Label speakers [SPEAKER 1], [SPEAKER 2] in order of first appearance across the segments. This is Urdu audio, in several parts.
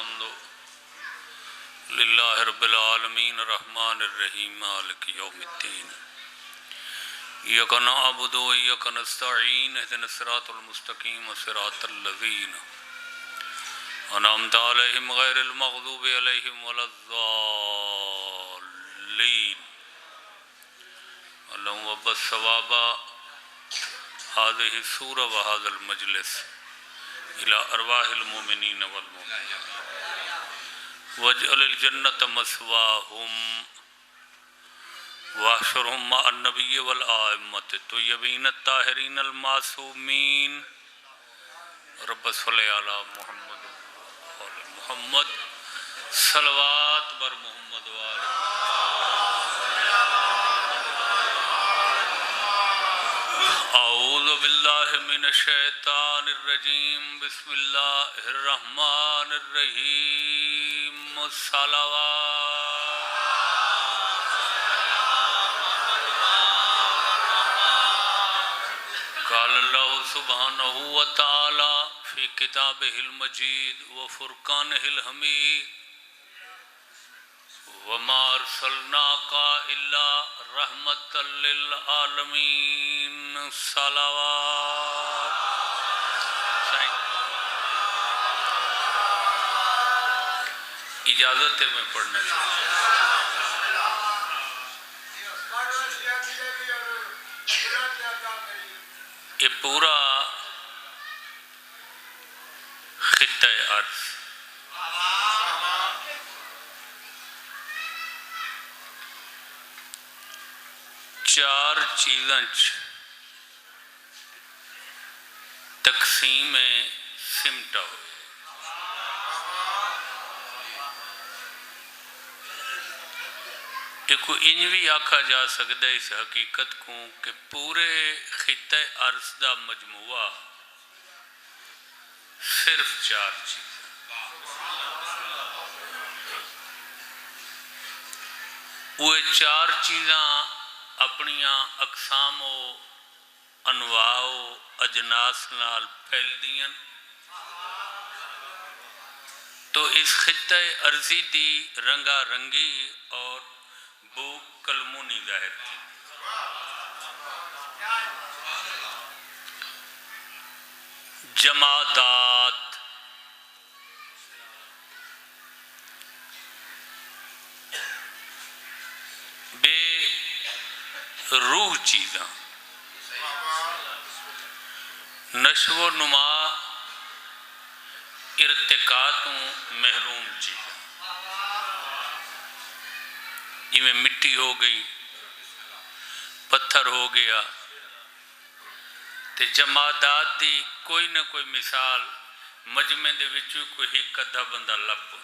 [SPEAKER 1] الحمد للہ رب العالمین الرحمن الرحیم مالک یوم الدین ایاک نعبد و ایاک نستعین اہدنا الصراط المستقیم صراط الذین انعمت علیہم غیر المغضوب علیہم ولا الضالین اللہم وبس ثواب هذه السورة وهذا المجلس إلى أرواح المؤمنين والمؤمنات واجعل الجنة مثواهم واحشرهم مع النبي والآئمة الطيبين الطاهرين المعصومين رب صل على محمد وعلى محمد صلوات بر محمد وعلى اعوذ باللہ من الشیطان الرجیم بسم اللہ الرحمن الرحیم الصلوات قال اللہ سبحانہ وتعالی فی کتابہ المجید وفرقانہ الحمید وما ارسلناک الا رحمتا للعالمین صلوات اجازت ہے میں پڑھنے لگا یہ پورا خطہ ارض چار چیزاں تقسیم سمٹا ہو ایک انجوی آکھا جا سکتا ہے اس حقیقت کو کہ پورے خطہ ارض دا مجموعہ صرف چار چیز وہ چار چیزاں اپنیاں اقسام و انواع و اجناس نال پھیل دیا تو اس خطہ ارضی دی رنگا رنگی اور بو کلمونی ظاہر تھی جمادات بے روح چیزاں نشو و نما ارتقاتوں محروم چیزاں جی میں مٹی ہو گئی پتھر ہو گیا تے جمادات دی کوئی نہ کوئی مثال مجمع دے وچوں کوئی ایک ادھا بندہ لپ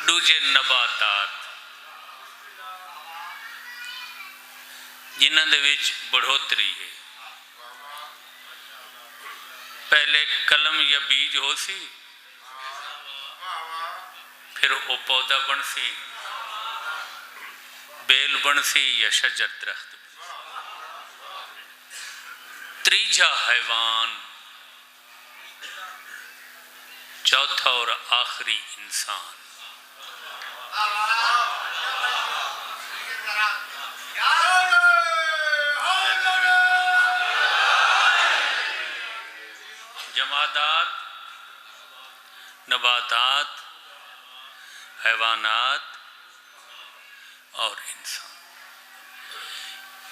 [SPEAKER 1] دوجے نباتات جنہاں دے وچ بڑھوتری ہے پہلے کلم یا بیج ہو سی پھر او پودا بن سی بیل بن سی یا شجر درخت تریجا حیوان چوتھا اور آخری انسان جمادات نباتات حیوانات اور انسان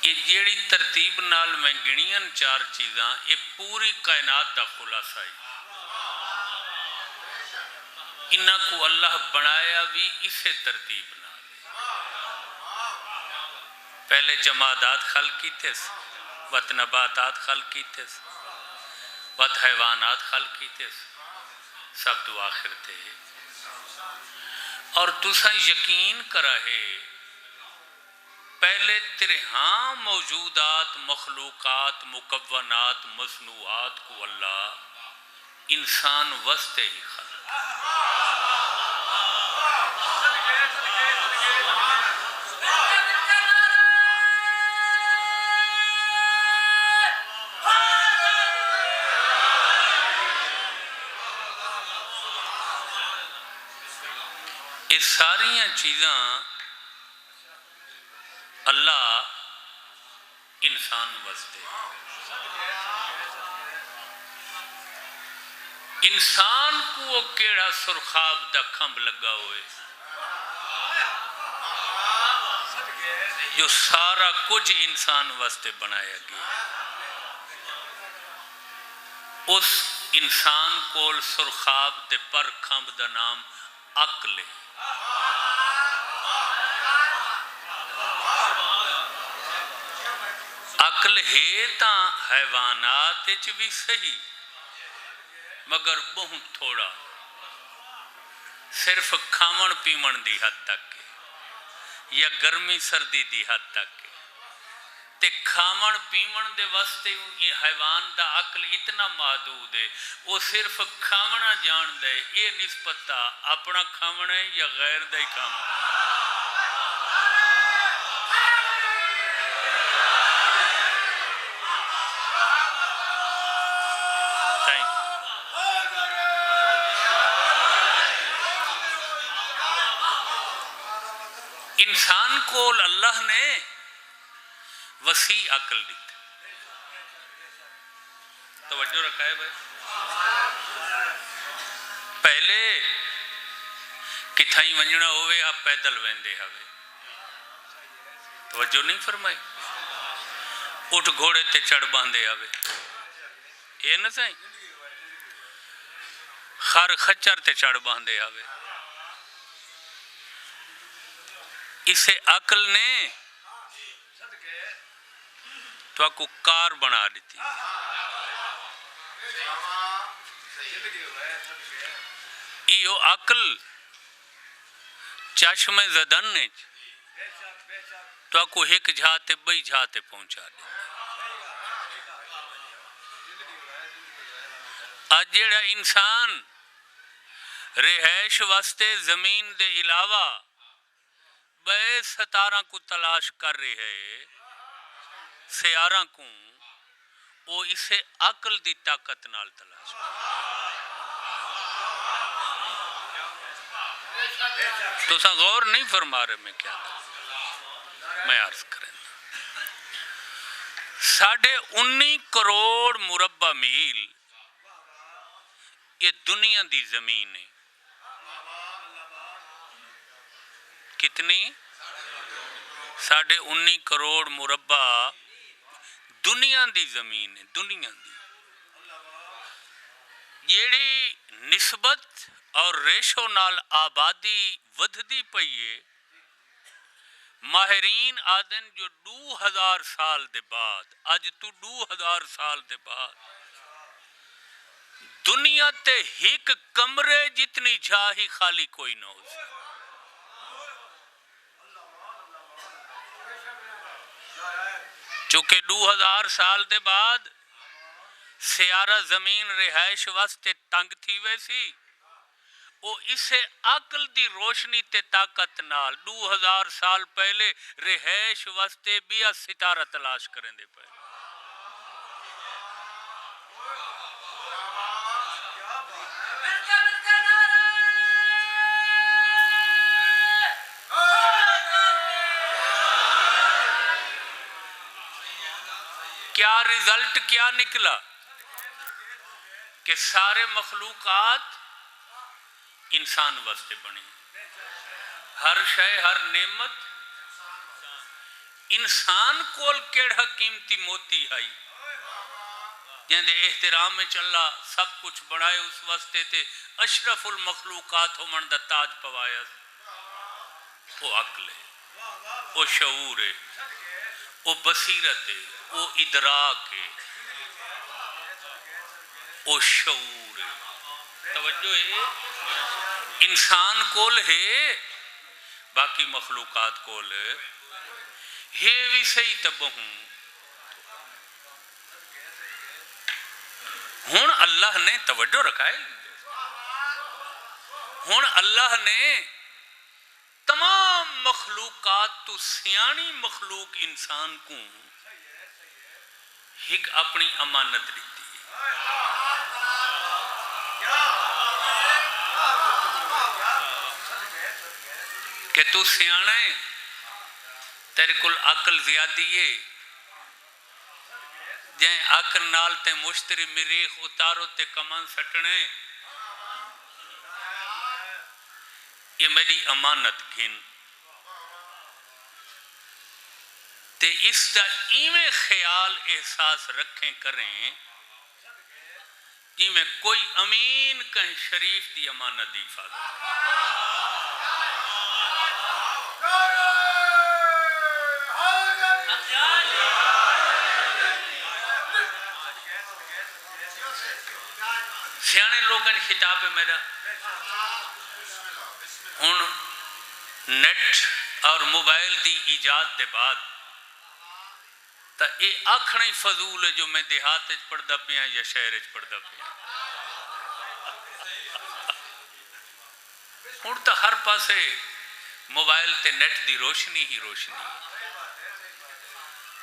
[SPEAKER 1] یہ جیڑی ترتیب نال میں گنیاں چار چیزاں یہ پوری کائنات دا خلاصہ ہے انہاں کو اللہ بنایا بھی اسے ترتیب نال پہلے جمادات خلق کیتے وت نباتات خلق کیتے وت حیوانات خلق کیتے سب تو آخر تھے اور تسا یقین کرا ہے پہلے ترہاں موجودات مخلوقات مکونات مصنوعات کو اللہ انسان وسط ہی خلق یہ ساری چیزاں اللہ انسان واسطے، انسان کو کیڑا سرخاب دا کھمب لگا ہوئے جو سارا کچھ انسان واسطے بنایا گیا، اس انسان کول سرخاب دے پر کھمب دا نام عقل ہے۔ عقل ہے تا حیوانات وچ بھی صحیح مگر بہت تھوڑا، صرف کھاون پیمن دی حد تک یا گرمی سردی دی حد تک، تے کھاون پیمن دے واسطے یہ حیوان دا عقل اتنا محدود ہے، وہ صرف کھاونا جان دے، یہ نسبت اپنا کھاونا ہے یا غیر دا ہی کھاونا۔ انسان کو اللہ نے وسیع عقل دی، توجہ رکھا ہے بھائی۔ پہلے کتھائی ونجنا ہوئے آپ پیدل ویندے ہوئے، توجہ نہیں فرمائی، اٹھ گھوڑے تے چڑھ باندھے ہوئے، یہ نہ سائیں، خر خچر تے چڑھ باندھے ہوئے۔ اسے عقل نے تو آپ کو کار بنا دیتی، یہ عقل چشم زدن نے تو آپ کو ایک جھاتے بئی جھاتے پہنچا دی۔ آج جیڑا انسان رہائش واسطے زمین دے علاوہ بے ستارہ کو تلاش کر رہے ہیں، سیارہ کو، وہ اسے عقل دی طاقت نال تلاش تو سا غور نہیں فرما رہے میں کیا میں عرض کریں 19.5 کروڑ مربع میل یہ دنیا دی زمین ہے، کتنی 19.5 کروڑ مربع دنیا دی زمین ہے، دنیا دی جیڑی نسبت اور ریشو نال آبادی ودھدی پئی ہے، ماہرین آدن جو 2000 سال دے بعد، آج تو 2000 سال دے بعد دنیا تے ایک کمرے جتنی جاہی خالی کوئی نہ ہو سکتا، چونکہ 2000 سال دے بعد سیارہ زمین رہائش واسطے تنگ تھی ویسی، وہ اسے عقل دی روشنی تے طاقت نال 2000 سال پہلے رہائش واسطے بیا ستارہ تلاش کریں دے پہلے۔ کیا رزلٹ کیا نکلا کہ سارے مخلوقات انسان واسطے بنی، ہر شے ہر نعمت انسان کول کیڑا قیمتی موتی آئی جندے احترام میں چلا سب کچھ بنائے اس واسطے تے اشرف المخلوقات ہومن دا تاج پوایا، وہ عقل ہے، وہ شعور ہے، وہ بصیرت ہے، وہ ادراک ہے، وہ شعور ہے، توجہ ہے، انسان کول ہے، باقی مخلوقات کول ہے بھی صحیح تبہوں۔ ہون اللہ نے توجہ رکھا ہے، ہون اللہ نے تمام مخلوقات تو سیانی مخلوق انسان کو ایک اپنی امانت دیتی ہے، کہ تو سیانا ہے، تیرے کل عقل زیادی ہے، جائیں عقل نال تے مشتری مریخ اتارو تے کمان سٹنے، یہ میری امانت گھن تے اس دا ایویں خیال احساس رکھیں کریں جی میں کوئی امین کہیں شریف دی امانت دی حفاظت۔ سیانے لوگوں نے خطاب ہے میرا ہن نیٹ اور موبائل دی ایجاد دے بعد تا اے آکھنا ہی فضول ہے جو میں دیہات وچ پڑھدا پیا یا شہر وچ پڑھدا پیا۔ ہن تا ہر پاسے موبائل تے نیٹ دی روشنی ہی روشنی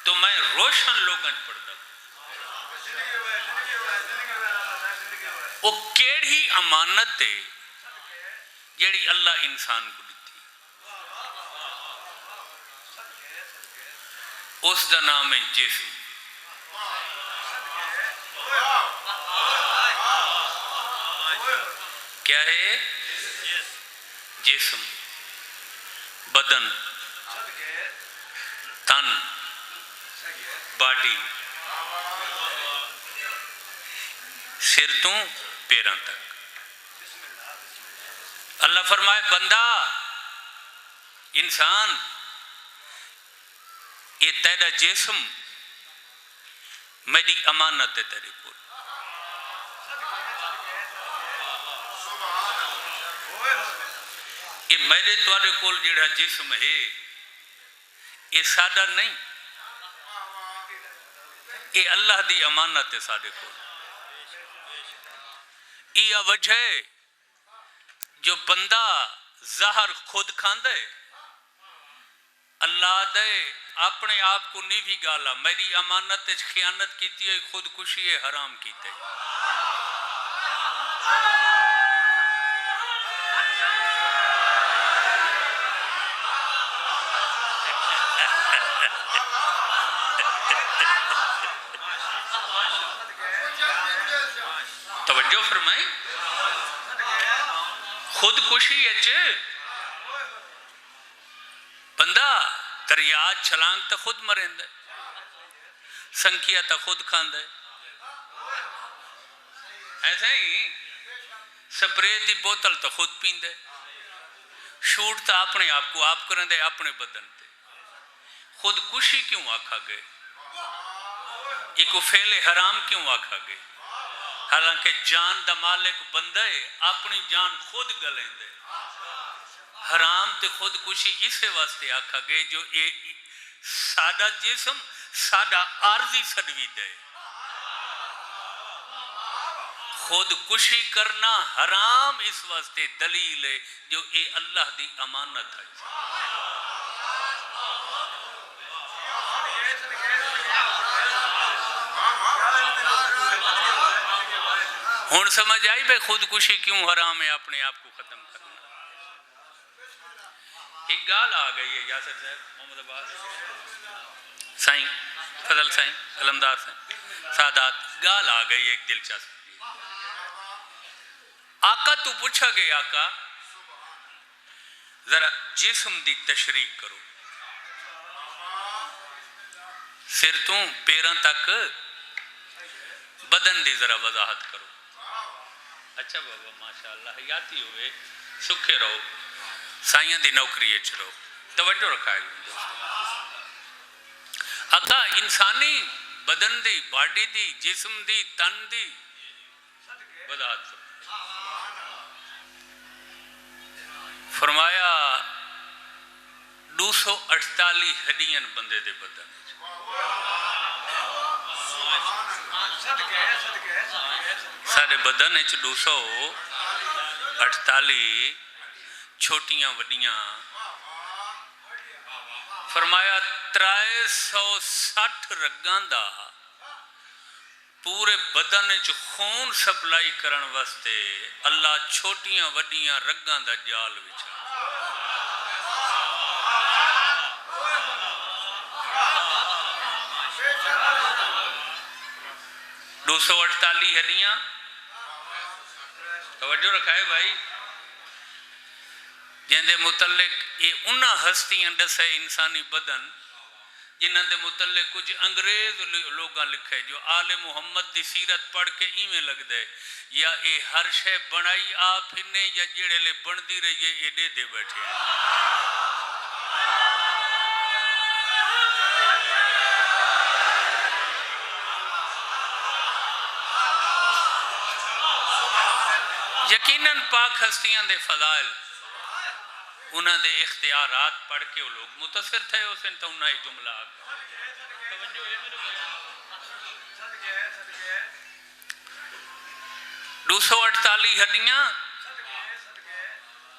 [SPEAKER 1] تو میں روشن لوگوں وچ پڑھدا وہ کیڑی امانت ہے جیڑی اللہ انسان کو دیتی، اس دا نام ہے جسم۔ کیا ہے؟ جسم، بدن، تن، باڈی، سر تو پیروں تک۔ اللہ فرمائے بندہ انسان یہ تیرا جسم میری امانت ہے تیرے کو، یہ میرے توارے کول جڑا جسم ہے یہ سادہ نہیں، یہ اللہ دی امانت ہے سادے کو۔ یہ وجہ ہے جو بندہ زہر خود کھاندے اللہ دے اپنے آپ کو نہیں بھی گالا میری امانت خیانت کیتی ہے، خودکشی ہے حرام کیتے۔ توجہ فرمائیں، خودکشی ہے بندہ دریا چھلانگ تا خود مرین دے، سنکیا تا خود کھان دے، ایسا ہی سپرے دی بوتل تا خود پین دے، شوٹ تا اپنے آپ کو آپ کرن دے اپنے بدن تے۔ خودکشی کیوں آکھا گئے؟ یہ کو فعل حرام کیوں آکھا گئے؟ حالانکہ جان دا مالک بندہ ہے، اپنی جان خود گلیں دے۔ حرام تے خودکشی اسے واسطے آکھا گئے جو یہ سادہ جسم سادہ عارضی سدوی دے، خودکشی کرنا حرام اس واسطے دلیل ہے جو اے اللہ دی امانت ہے۔ ہون سمجھ آئی بے خودکشی کیوں حرام ہے اپنے آپ کو ختم کرنا۔ ایک گال آ گئی ہے یاسر صاحب محمد عباس سائیں فضل سائیں علمدار سائیں سادات گال آ گئی ایک دلچسپ آقا تو پوچھا گئے آقا ذرا جسم دی تشریح کرو، سر تو پیروں تک بدن دی ذرا وضاحت کرو۔ اچھا بابا ماشاءاللہ حیاتی ہوئے سکھے رہو سائیں دی نوکری رہو، توجہ رکھائے آقا انسانی بدن دی باڈی دی جسم دی تن دی وضاحت کرو۔ فرمایا 248 ہڈیاں بندے دے بدن، سارے بدن 248 چھوٹیاں وڈیاں۔ فرمایا 360 رگاں دا پورے بدن خون سپلائی کرن واسطے اللہ چھوٹیاں وڈیاں رگاں دا جال وچھا۔ 248 ہڈیاں، توجہ رکھائے بھائی، جن دے متعلق یہ انہاں ہستیاں دسے انسانی بدن جنہاں دے متعلق کچھ انگریز لوگاں لکھے جو آل محمد دی سیرت پڑھ کے ایویں لگ دے یا اے ہر شے بنائی آپ نے یا جڑے لے بندی رہی ہے اے دے دے بیٹھے ہیں۔ یقیناً پاک ہستیاں دے فضائل انہاں دے اختیارات پڑھ کے وہ لوگ متاثر تھے اسن تو انہاں ایک جملہ آگا 248 ہڈیاں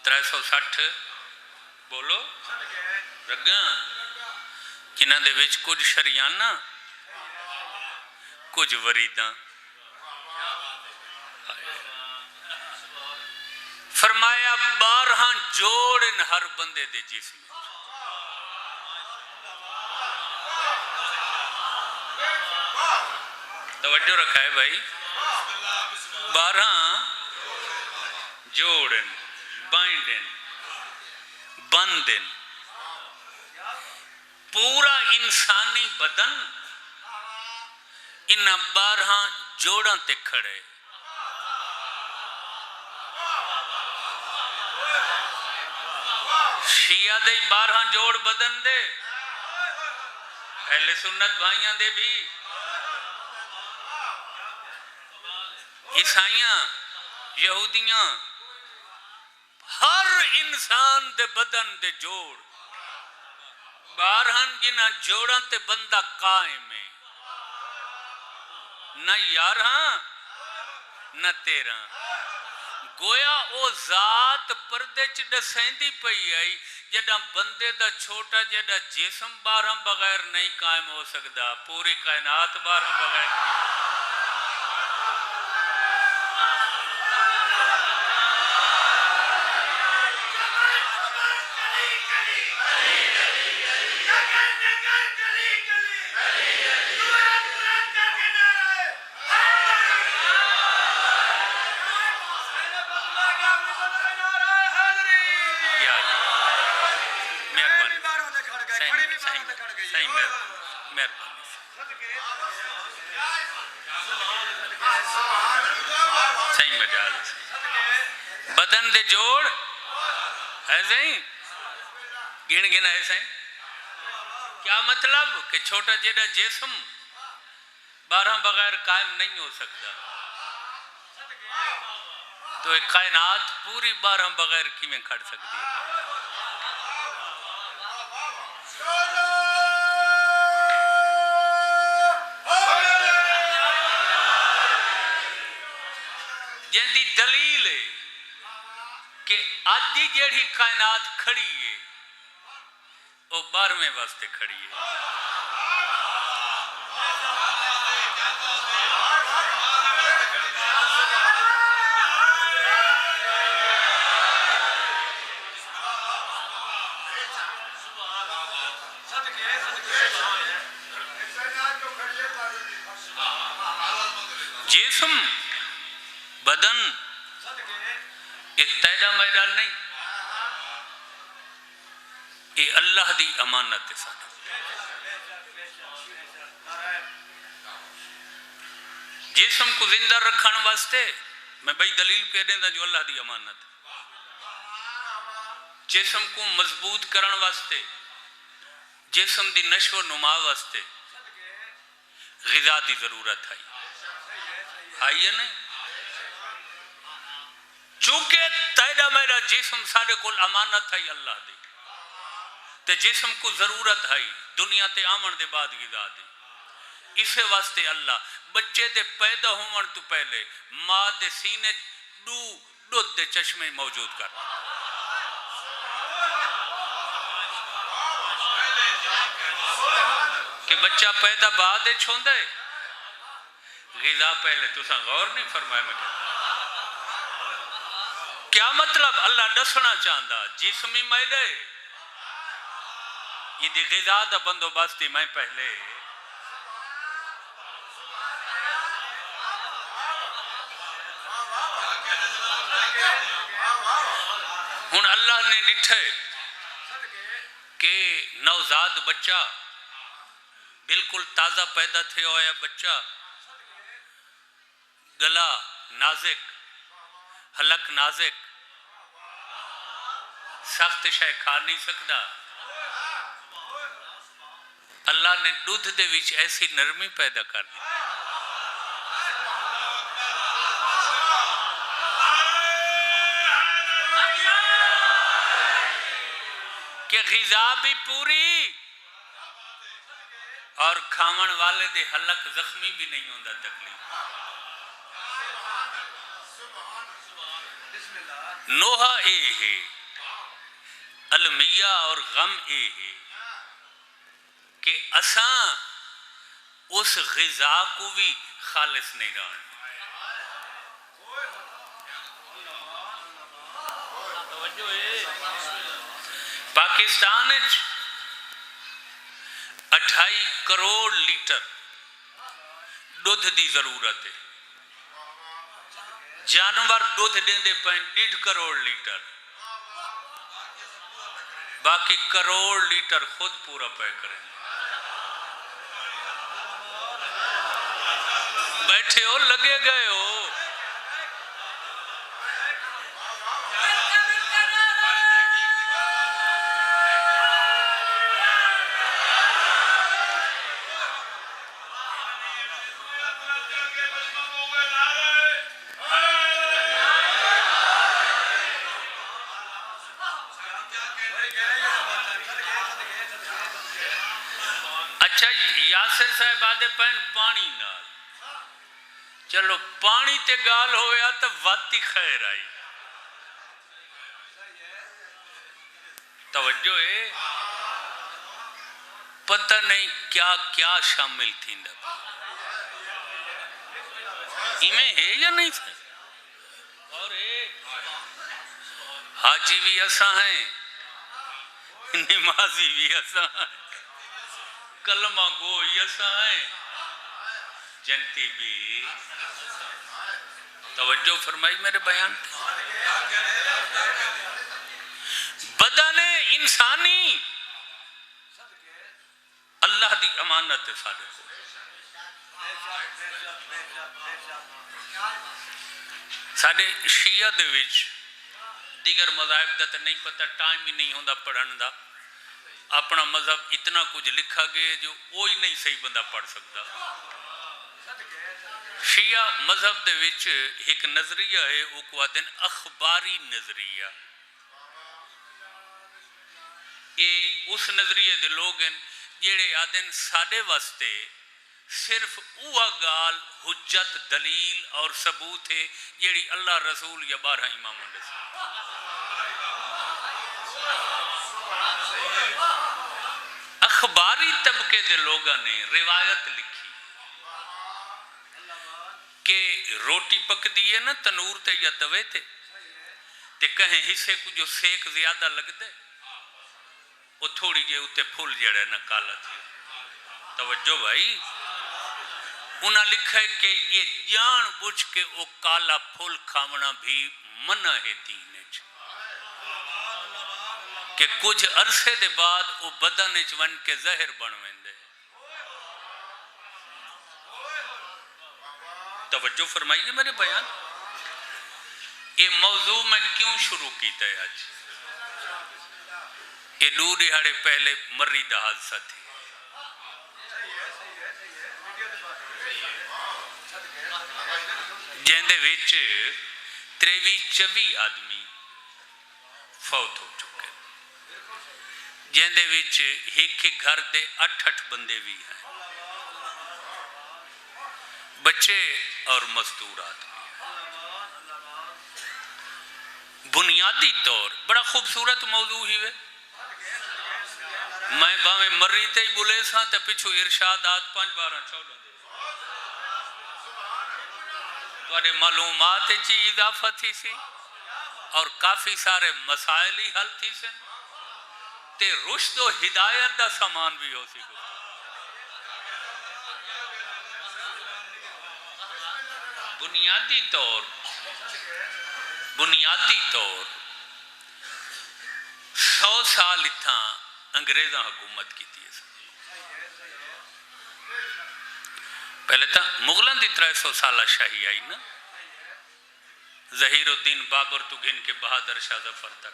[SPEAKER 1] 360 بولو رگاں جنہاں دے وچ کچھ شریانہ کچھ وریداں، فرمایا 12 جوڑ ان ہر بندے دے جسم، توجہ رکھا ہے بھائی، 12 جوڑن بائنڈن بندن پورا انسانی بدن انہاں 12 جوڑاں تے کھڑے، شیعہ دے 12 جوڑ بدن دے، اہل سنت بھائیاں دے بھی، عیسائیاں یہودیاں ہر انسان دے بدن دے جوڑ 12 جنہاں جوڑاں تے بندہ قائم ہے، نہ 11 نہ 13، گویا او ذات پردے چ دسیندی پئی آئی جڑا بندے دا چھوٹا جڑا جسم 12 بغیر نہیں قائم ہو سکدا، پوری کائنات 12 بغیر بدن دے جوڑ ایسے ہی گن گن ایسے ہی، کیا مطلب کہ چھوٹا جیڑا جسم 12 بغیر قائم نہیں ہو سکتا، تو ایک کائنات پوری 12 بغیر کی میں کھڑ سکتی ہے؟ جن دی دلیل ہے کہ آدھی جیڑی کائنات کھڑی ہے وہ 12ویں واسطے کھڑی ہے، جسم بدن اتحادہ میدان نہیں، یہ اللہ دی امانت ہے ساتھ، جسم کو زندہ رکھن واسطے میں بھائی دلیل کہہ دیں جو اللہ دی امانت ہے، جسم کو مضبوط کرن واسطے جسم دی نشو و نما واسطے غذا دی ضرورت ہے، آئیے نہیں، چونکہ تیرا میرا جسم سارے کل امانت ہے اللہ دی، تے جسم کو ضرورت ہے دنیا تے آمن دے بعد غذا دی، اسے واسطے اللہ بچے دے پیدا ہون تو پہلے ماں دے سینے دودھ دے چشمے موجود کر، کہ بچہ پیدا بعد چھوندے غذا پہلے تو سا غور نہیں فرمائے میں کہتا، کیا مطلب اللہ دسنا چاہتا جسمی میدے یہ دی غذا دا بندوبستی میں پہلے ہن اللہ نے ڈٹھے کہ نوزاد بچہ بالکل تازہ پیدا تھے ہویا بچہ گلا نازک حلق نازک سخت شے کھا نہیں سکتا اللہ نے دودھ دے وچ ایسی نرمی پیدا کر دی کہ غذا بھی پوری اور کھاون والے دے حلق زخمی بھی نہیں ہوندا تکلیف نوحہ اے ہے المیہ اور غم اے ہے کہ اساں اس غذا کو بھی خالص نہیں رہا پاکستان 28 کروڑ لیٹر دودھ دی ضرورت ہے جانور دودھ دیندے پائیں 1.5 کروڑ لیٹر باقی کروڑ لیٹر خود پورا پے کریں بیٹھے ہو لگے گئے ہو اچھا یاسر صاحب آدھے پہن پانی نال چلو پانی تے گال ہویا تو واتی خیر آئی توجہ ہے پتہ نہیں کیا کیا شامل تھی میں ہے یا نہیں تھا اور حاجی بھی ایسا ہیں نمازی بھی ایسا ہیں کلمہ گو ایسا ہیں جنتی بھی توجہ فرمائی میرے بیان بدن انسانی اللہ دی امانت سارے کو سارے شیعہ دے وچ دیگر مذاہب دا تے نہیں پتہ ٹائم ہی نہیں ہوندا پڑھن دا اپنا مذہب اتنا کچھ لکھا گئے جو وہی نہیں صحیح بندہ پڑھ سکتا شیعہ مذہب دے وچ ایک نظریہ ہے وہ کو دن اخباری نظریہ یہ اس نظریے دے لوگ ہیں جیڑے آدن ساڑے واسطے صرف اوہ گال حجت دلیل اور ثبوت ہے جیڑی اللہ رسول یا 12 امام اخباری طبقے دے لوگاں نے روایت لکھی کہ روٹی پک دیئے نا تنور تے یا توے تے کہیں حصے کو جو سیک زیادہ لگ دے وہ تھوڑی جے اتے پھول جڑے نا کالا تھی توجہ بھائی انہاں لکھا ہے کہ یہ جان بوجھ کے وہ کالا پھول کھامنا بھی منع ہے دین کہ کچھ عرصے دے بعد وہ بدن ون کے زہر بنویں دے توجہ فرمائیے میرے بیان یہ موضوع میں کیوں شروع کیتا ہے آج یہ دو دہاڑے پہلے مری دا حادثہ تھی جہندے وچ 23-24 آدمی فوت ہو چکے جہندے وچ ایک گھر دے 8 بندے بھی ہیں بچے اور مزدورات بھی بنیادی طور بڑا خوبصورت موضوع ہی ہے میں باہیں مری تے ہی بولے ساں تے پچھو ارشادات 5-12-14 توڑے معلومات چی اضافہ تھی سی اور کافی سارے مسائل ہی حل تھی سے تے رشد و ہدایت دا سامان بھی ہو سی گو بنیادی طور بنیادی طور 100 سال اتھاں انگریزاں حکومت کی تھی. پہلے تو مغلوں کی 300 سالہ شاہی آئی نا، ظہیر الدین بابر تو گھن کے بہادر شاہ ظفر تک.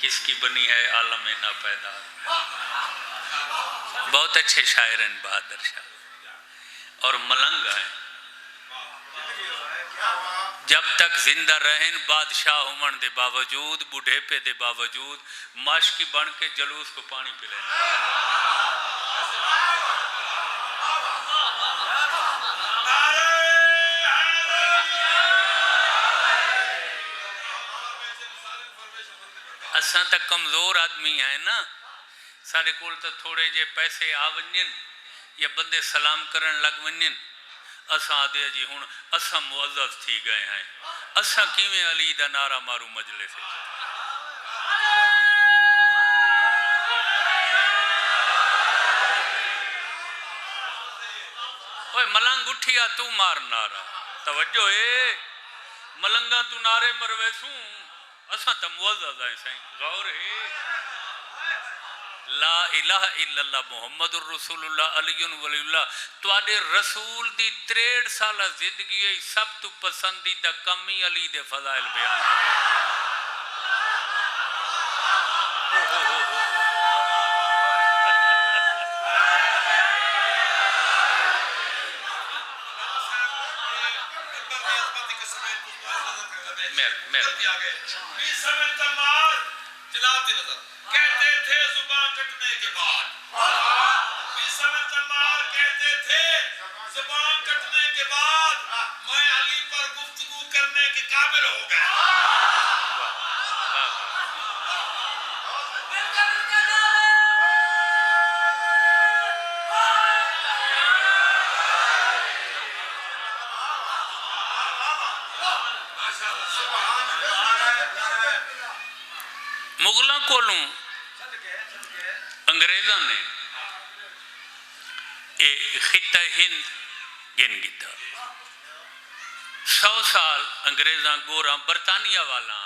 [SPEAKER 1] کس کی بنی ہے عالم ناپیدا. بہت اچھے شاعر ہیں بہادر شاہ، اور ملنگ ہیں. جب تک زندہ رہن بادشاہ ہومن دے باوجود، بوڑھے پہ دے باوجود ماشکی بن کے جلوس کو پانی پلائیں. اساں تک کمزور آدمی ہیں نا، سارے کول تو تھوڑے جے پیسے آ ونجن یا بندے سلام کرن لگ ونجن، اساں آدھے جی ہوں اساں معزز تھی گئے ہیں، اساں کیویں علی دا نعرہ مارو مجلس. اوے ملنگ اٹھیا تو مار نعرہ. توجہ اے ملنگاں تو نعرے مروے سوں، اساں تا معزز ہیں سائیں. غور ہے. لا الہ الا اللہ محمد الرسول اللہ علی ولی اللہ. تواڈے رسول دی 63 سالہ زندگی ہے، سب تو پسندیدہ کمی علی دے فضائل بیان.
[SPEAKER 2] جناب دی نظر کہتے تھے زبان کٹنے کے بعد، کہتے تھے زبان کٹنے کے بعد میں علی پر گفتگو کرنے کے قابل ہو گیا.
[SPEAKER 1] مغلوں کولوں انگریزاں نے خطہ ہند گن گتا. 100 سال انگریزاں گوراں برطانیہ والا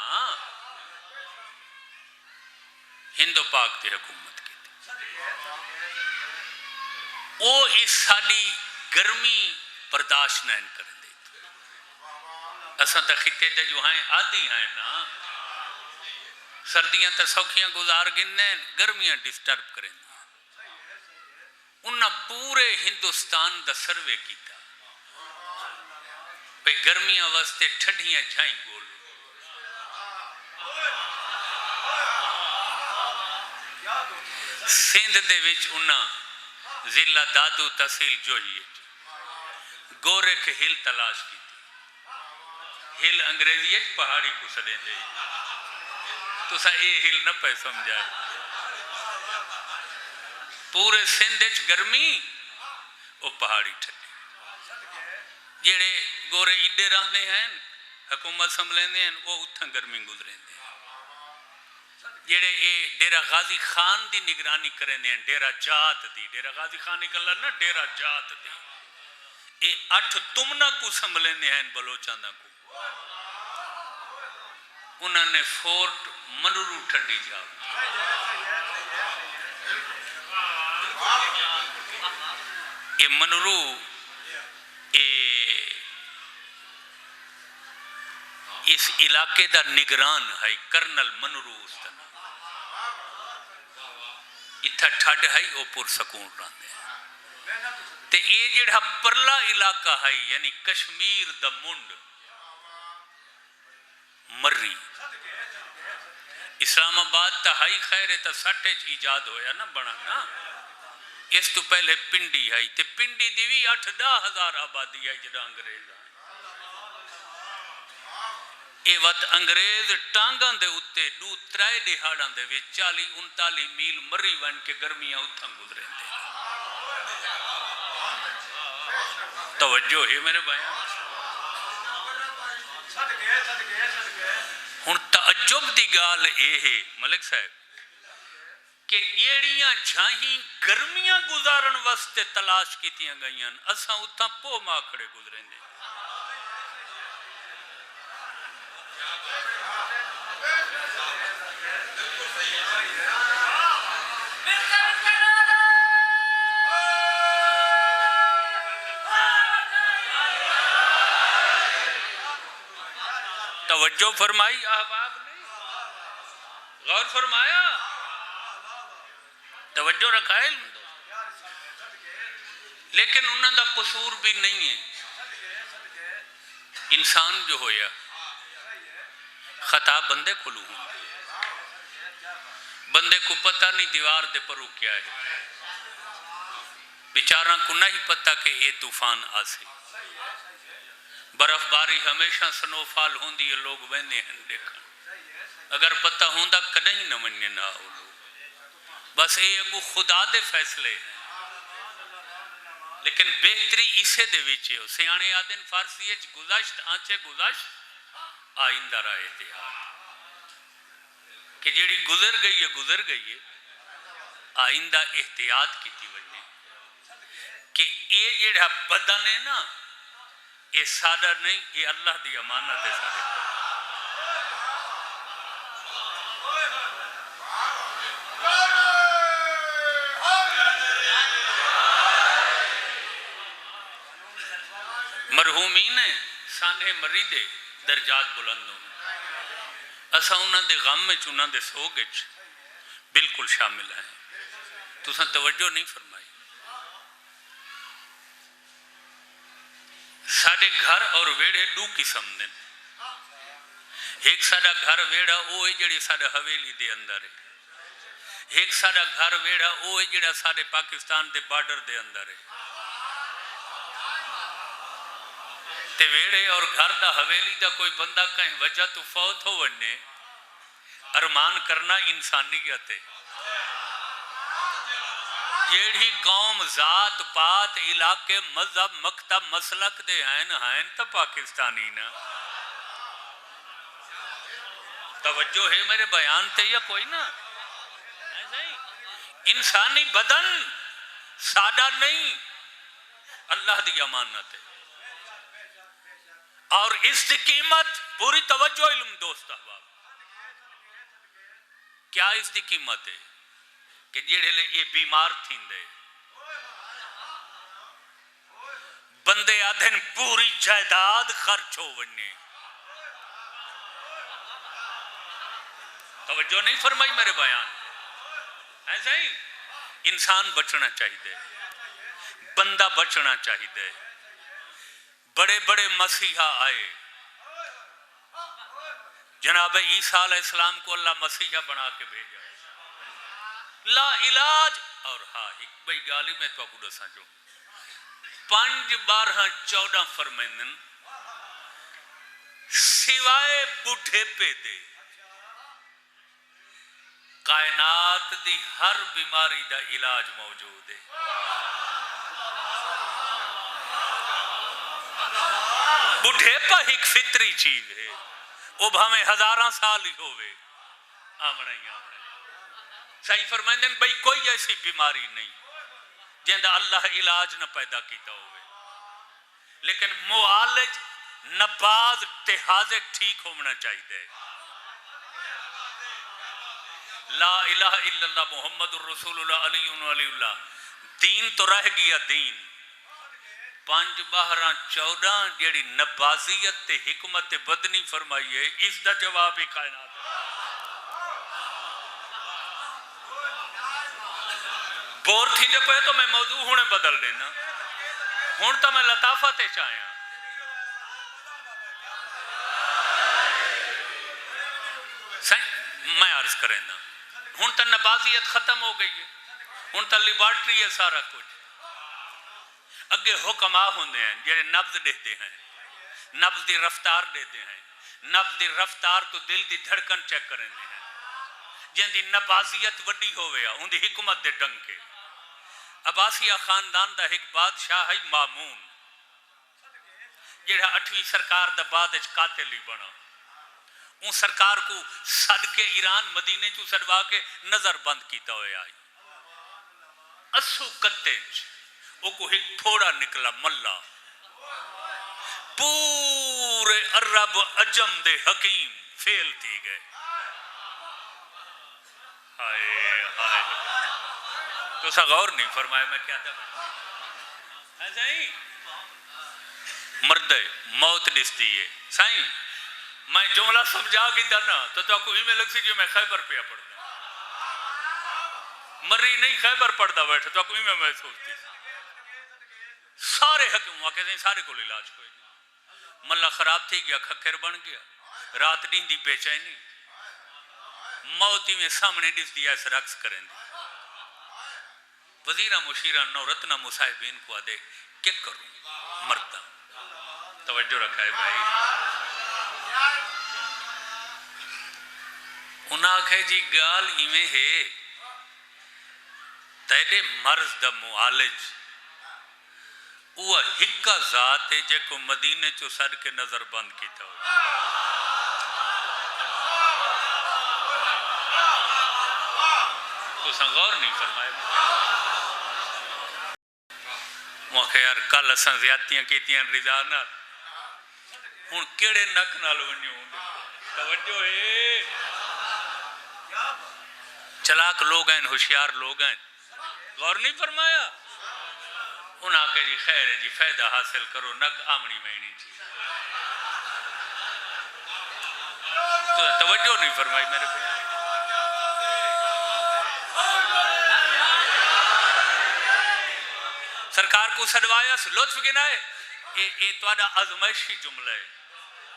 [SPEAKER 1] ہند و پاک تے حکومت کی. وہ اس ساری گرمی برداشت نہ کریں دے. اساں تا خطے تے جو ہیں عادی ہیں نا، سردیاں تے سوکھیاں گزار گنے، گرمیاں ڈسٹرب کریں. انہاں پورے ہندوستان دا سروے کیتا بے گرمیاں واسطے ٹھڈیاں جھائیں گول. سندھ دے وچ انہاں ضلع دادو تحصیل جوہی گورکھ ہل تلاش کی. ہل انگریزی پہاڑی کو سڑیں دے، تو سا اے ہل نہ پہ سمجھائے. پورے سندھ گرمی وہ پہاڑی ٹھڈی. جڑے گورے ایڈے رہنے ہیں حکومت سنبھلیں ہیں وہ اتھاں گرمی گزریں ہیں. جڑے اے ڈیرہ غازی خان دی نگرانی کریں ہیں، ڈیرہ جات دی، ڈیرہ غازی خان نکلنا نا ڈیرہ جات دی. اے 8 تمنا کو سنبھلیں ہیں بلوچاں دا کو. انہوں نے فورٹ منورو ٹھڈی جا. یہ منورو اس علاقے دا نگران ہے کرنل منورو. اس طرح اتھا ٹھڈ ہے او پر سکون رہندے ہیں. تے اے جڑا پرلا علاقہ ہے یعنی کشمیر دا منڈ مری اسلام آباد تا ہائی خیر تا سٹے ایجاد ہویا نا بنا نا. اس تو پہلے پنڈی ہے تے پنڈی دی بھی 8-10 ہزار آبادی ہے جڑا انگریز ہے. اے وقت انگریز ٹانگاں دے اتے 2-3 دہاڑاں دے وچ 40-39 میل مری ون کے گرمیاں اتھاں گزرے دے. توجہ ہے میرے بھائیاں. ہن تعجب دی گال اے ہے ملک صاحب کہ جیڑیاں جھاہیں گرمیاں گزارن واسطے تلاش کیتیاں گئیاں اساں اتھاں پو ماکھڑے گزریں دے. توجہ فرمائی احباب نے؟ غور فرمایا؟ توجہ رکھا ہے؟ لیکن انہوں دا قصور بھی نہیں ہے. انسان جو ہویا خطا بندے کو لوں بندے کو پتہ نہیں دیوار دے پرو کیا ہے بیچاراں کو نہیں پتہ کہ یہ طوفان آسے برف باری ہمیشہ سنو فال ہوندی ہے لوگ ویندے ہیں دیکھن اگر پتہ ہوندا کدیں نہ مننے نہ ہو بس یہ اگو خدا دے فیصلے ہیں. لیکن بہتری اسے دے وچے ہو سیانے آدن فارسی اچ گزشت آنچے گزشت آئندہ رائے احتیاط کہ جیڑی گزر گئی ہے آئندہ احتیاط کی تھی وجہ کہ یہ جیڑا بدن ہے نا یہ سادہ نہیں یہ اللہ دی امانت ہے سارے مرحومین سانے مریدے درجات بلند ہوں اسا انہاں دے غم میں انہاں دے سوگ وچ بالکل شامل ہیں. تساں توجہ نہیں فرمائی. ساڑے گھر اور ویڑے دو قسم دیں. ایک ساڑا گھر ویڑا وہ ہے جڑی ساڑا حویلی دے اندر ہے. ایک ساڑا گھر ویڑا وہ ہے جڑا ساڑے پاکستان دے بارڈر دے اندر ہے. تے ویڑے اور گھر دا حویلی دا کوئی بندہ کہیں وجہ تو فوت ہو وننے ارمان کرنا انسانیت ہے. جیڑی قوم ذات پات علاقے مذہب مکتب مسلک دے ہیں تو پاکستانی نا. توجہ ہے میرے بیان تے یا کوئی نا انسانی بدن سادہ نہیں اللہ دی امانت ہے اور اس کی قیمت پوری توجہ علم دوست احباب کیا اس کی قیمت ہے کہ جیڑے لے یہ بیمار تھیں دے بندے آدھن پوری جائیداد خرچ ہو وننے. توجہ نہیں فرمائی میرے بیان ایسا ہی انسان بچنا چاہیے بندہ بچنا چاہیے. بڑے بڑے مسیحا آئے جناب عیسیٰ علیہ السلام کو اللہ مسیحا بنا کے بھیجا لا علاج اور ہاں ایک بھئی گالی میں تو آپ کو دسا جو 5 12 14 فرمائندن سوائے بڑھے پہ دے کائنات دی ہر بیماری دا علاج موجود ہے. بڑھے پہ ایک فطری چیز ہے وہ بھامیں 1000 سال ہی ہوئے آمنا ہی آمنا صحیح فرمائندن بھئی کوئی ایسی بیماری نہیں جہاں اللہ علاج نہ پیدا کیتا ہوئے لیکن معالج نباز تحاذک ٹھیک ہونا چاہیے. لا الہ الا اللہ محمد الرسول اللہ علی اللہ دین تو رہ گیا دین 5 12 14 جیڑی نبازیت تے حکمت بدنی فرمائی ہے اس دا جواب ہی کائنات ہے. بور تھی جب پہ تو میں موضوع ہونے بدل دینا ہون تو میں لطافت چاہیاں میں عرض کریں نا ہون تو نبازیت ختم ہو گئی ہے ہون تو لیبارٹری ہے سارا کچھ اگے حکم ہوندے ہیں جڑے نبض دیتے ہیں نبض دی رفتار دیتے ہیں نبض دی رفتار تو دل دی دھڑکن چیک کریں ہیں جن دی نبازیت وڈی ہوئے ان دی حکمت دے ڈنکے. عباسیہ خاندان دا ایک بادشاہ ہے مامون جڑا 8ویں سرکار دا بعد قاتل ہی بنا ان سرکار کو سد کے ایران مدینے چو سدوا کے نظر بند کیتا ہوئے آئی اسو کتے او کو ایک تھوڑا نکلا ملا پورے عرب عجم دے حکیم فیل تھی گئے ہائے ہائے تو سا غور نہیں فرمایا میں کیا تھا ایسا ہی مردے موت دس دیئے سائیں میں جملہ سمجھا گی تھا نا تو کوئی میں لگ سی جو میں خیبر پہ پڑھتا مری نہیں خیبر پڑھتا بیٹھا تو کوئی میں سوچتی سارے حکم واقع ہیں سارے کو علاج کوئی ملا خراب تھی گیا کھکھر بن گیا رات دن دی بے چینی موتی میں سامنے ڈس دیا اس رقص کریں دی وزیرہ مشیرہ نورتنا مصاحبین کو آدھے کیا کروں مرتا توجہ رکھا ہے بھائی انہاں کہے جی گال ایمیں ہے تیرے مرض دا معالج وہ ہکا ذات ہے جے کو مدینے چو سر کے نظر بند کیتا ہو تو سن غور نہیں فرمائے وہاں کہ یار کل اساں زیادتیاں کیتیاں رضا نہ ہن کیڑے نک نال ونجوں توجہ ہے چلاک لوگ ہیں ہوشیار لوگ ہیں غور نہیں فرمایا انہاں کہ جی خیر ہے جی فائدہ حاصل کرو نک آمنی میں نہیں چاہیے تو توجہ نہیں فرمائی میرے بیان سرکار کو سدوایا لطف گنائے اے توڑا ازمائشی جملہ ہے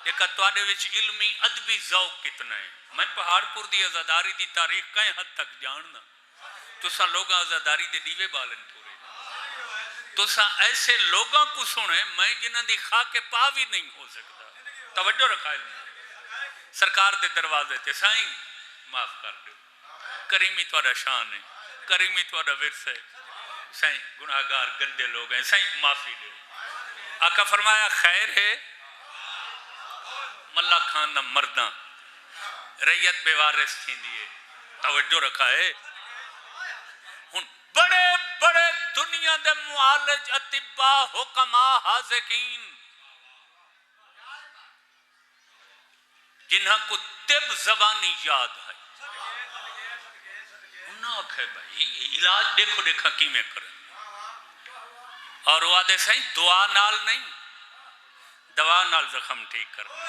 [SPEAKER 1] ایک توڑے وچ علمی ادبی ذوق کتنا ہے میں پہاڑ پور دی ازاداری دی تاریخ کہیں حد تک جاننا تو سا لوگاں ازاداری دے دیوے بالن پورے تو سا ایسے لوگاں کو سنے میں جنہاں دی خاک پا بھی نہیں ہو سکتا توجہ رکھا علم سرکار دے دروازے تے سائیں معاف کر دو کریمی توڑا شان ہے کریمی توڑا ورث ہے سائیں گناہگار گندے لوگ ہیں سائیں معافی دو آقا فرمایا خیر ہے ملا خان نہ مرداں ریت بے وارث تھی دیئے توجہ رکھا ہے ہن بڑے بڑے دنیا دے معالج اتباء حکماء حاذقین جنہاں کو طب زبانی یاد ہے انہاں آکھے بھائی علاج دیکھو دیکھا کی میں کریں اور وہ آدھے سائیں دعا نال نہیں دوا نال زخم ٹھیک کرنا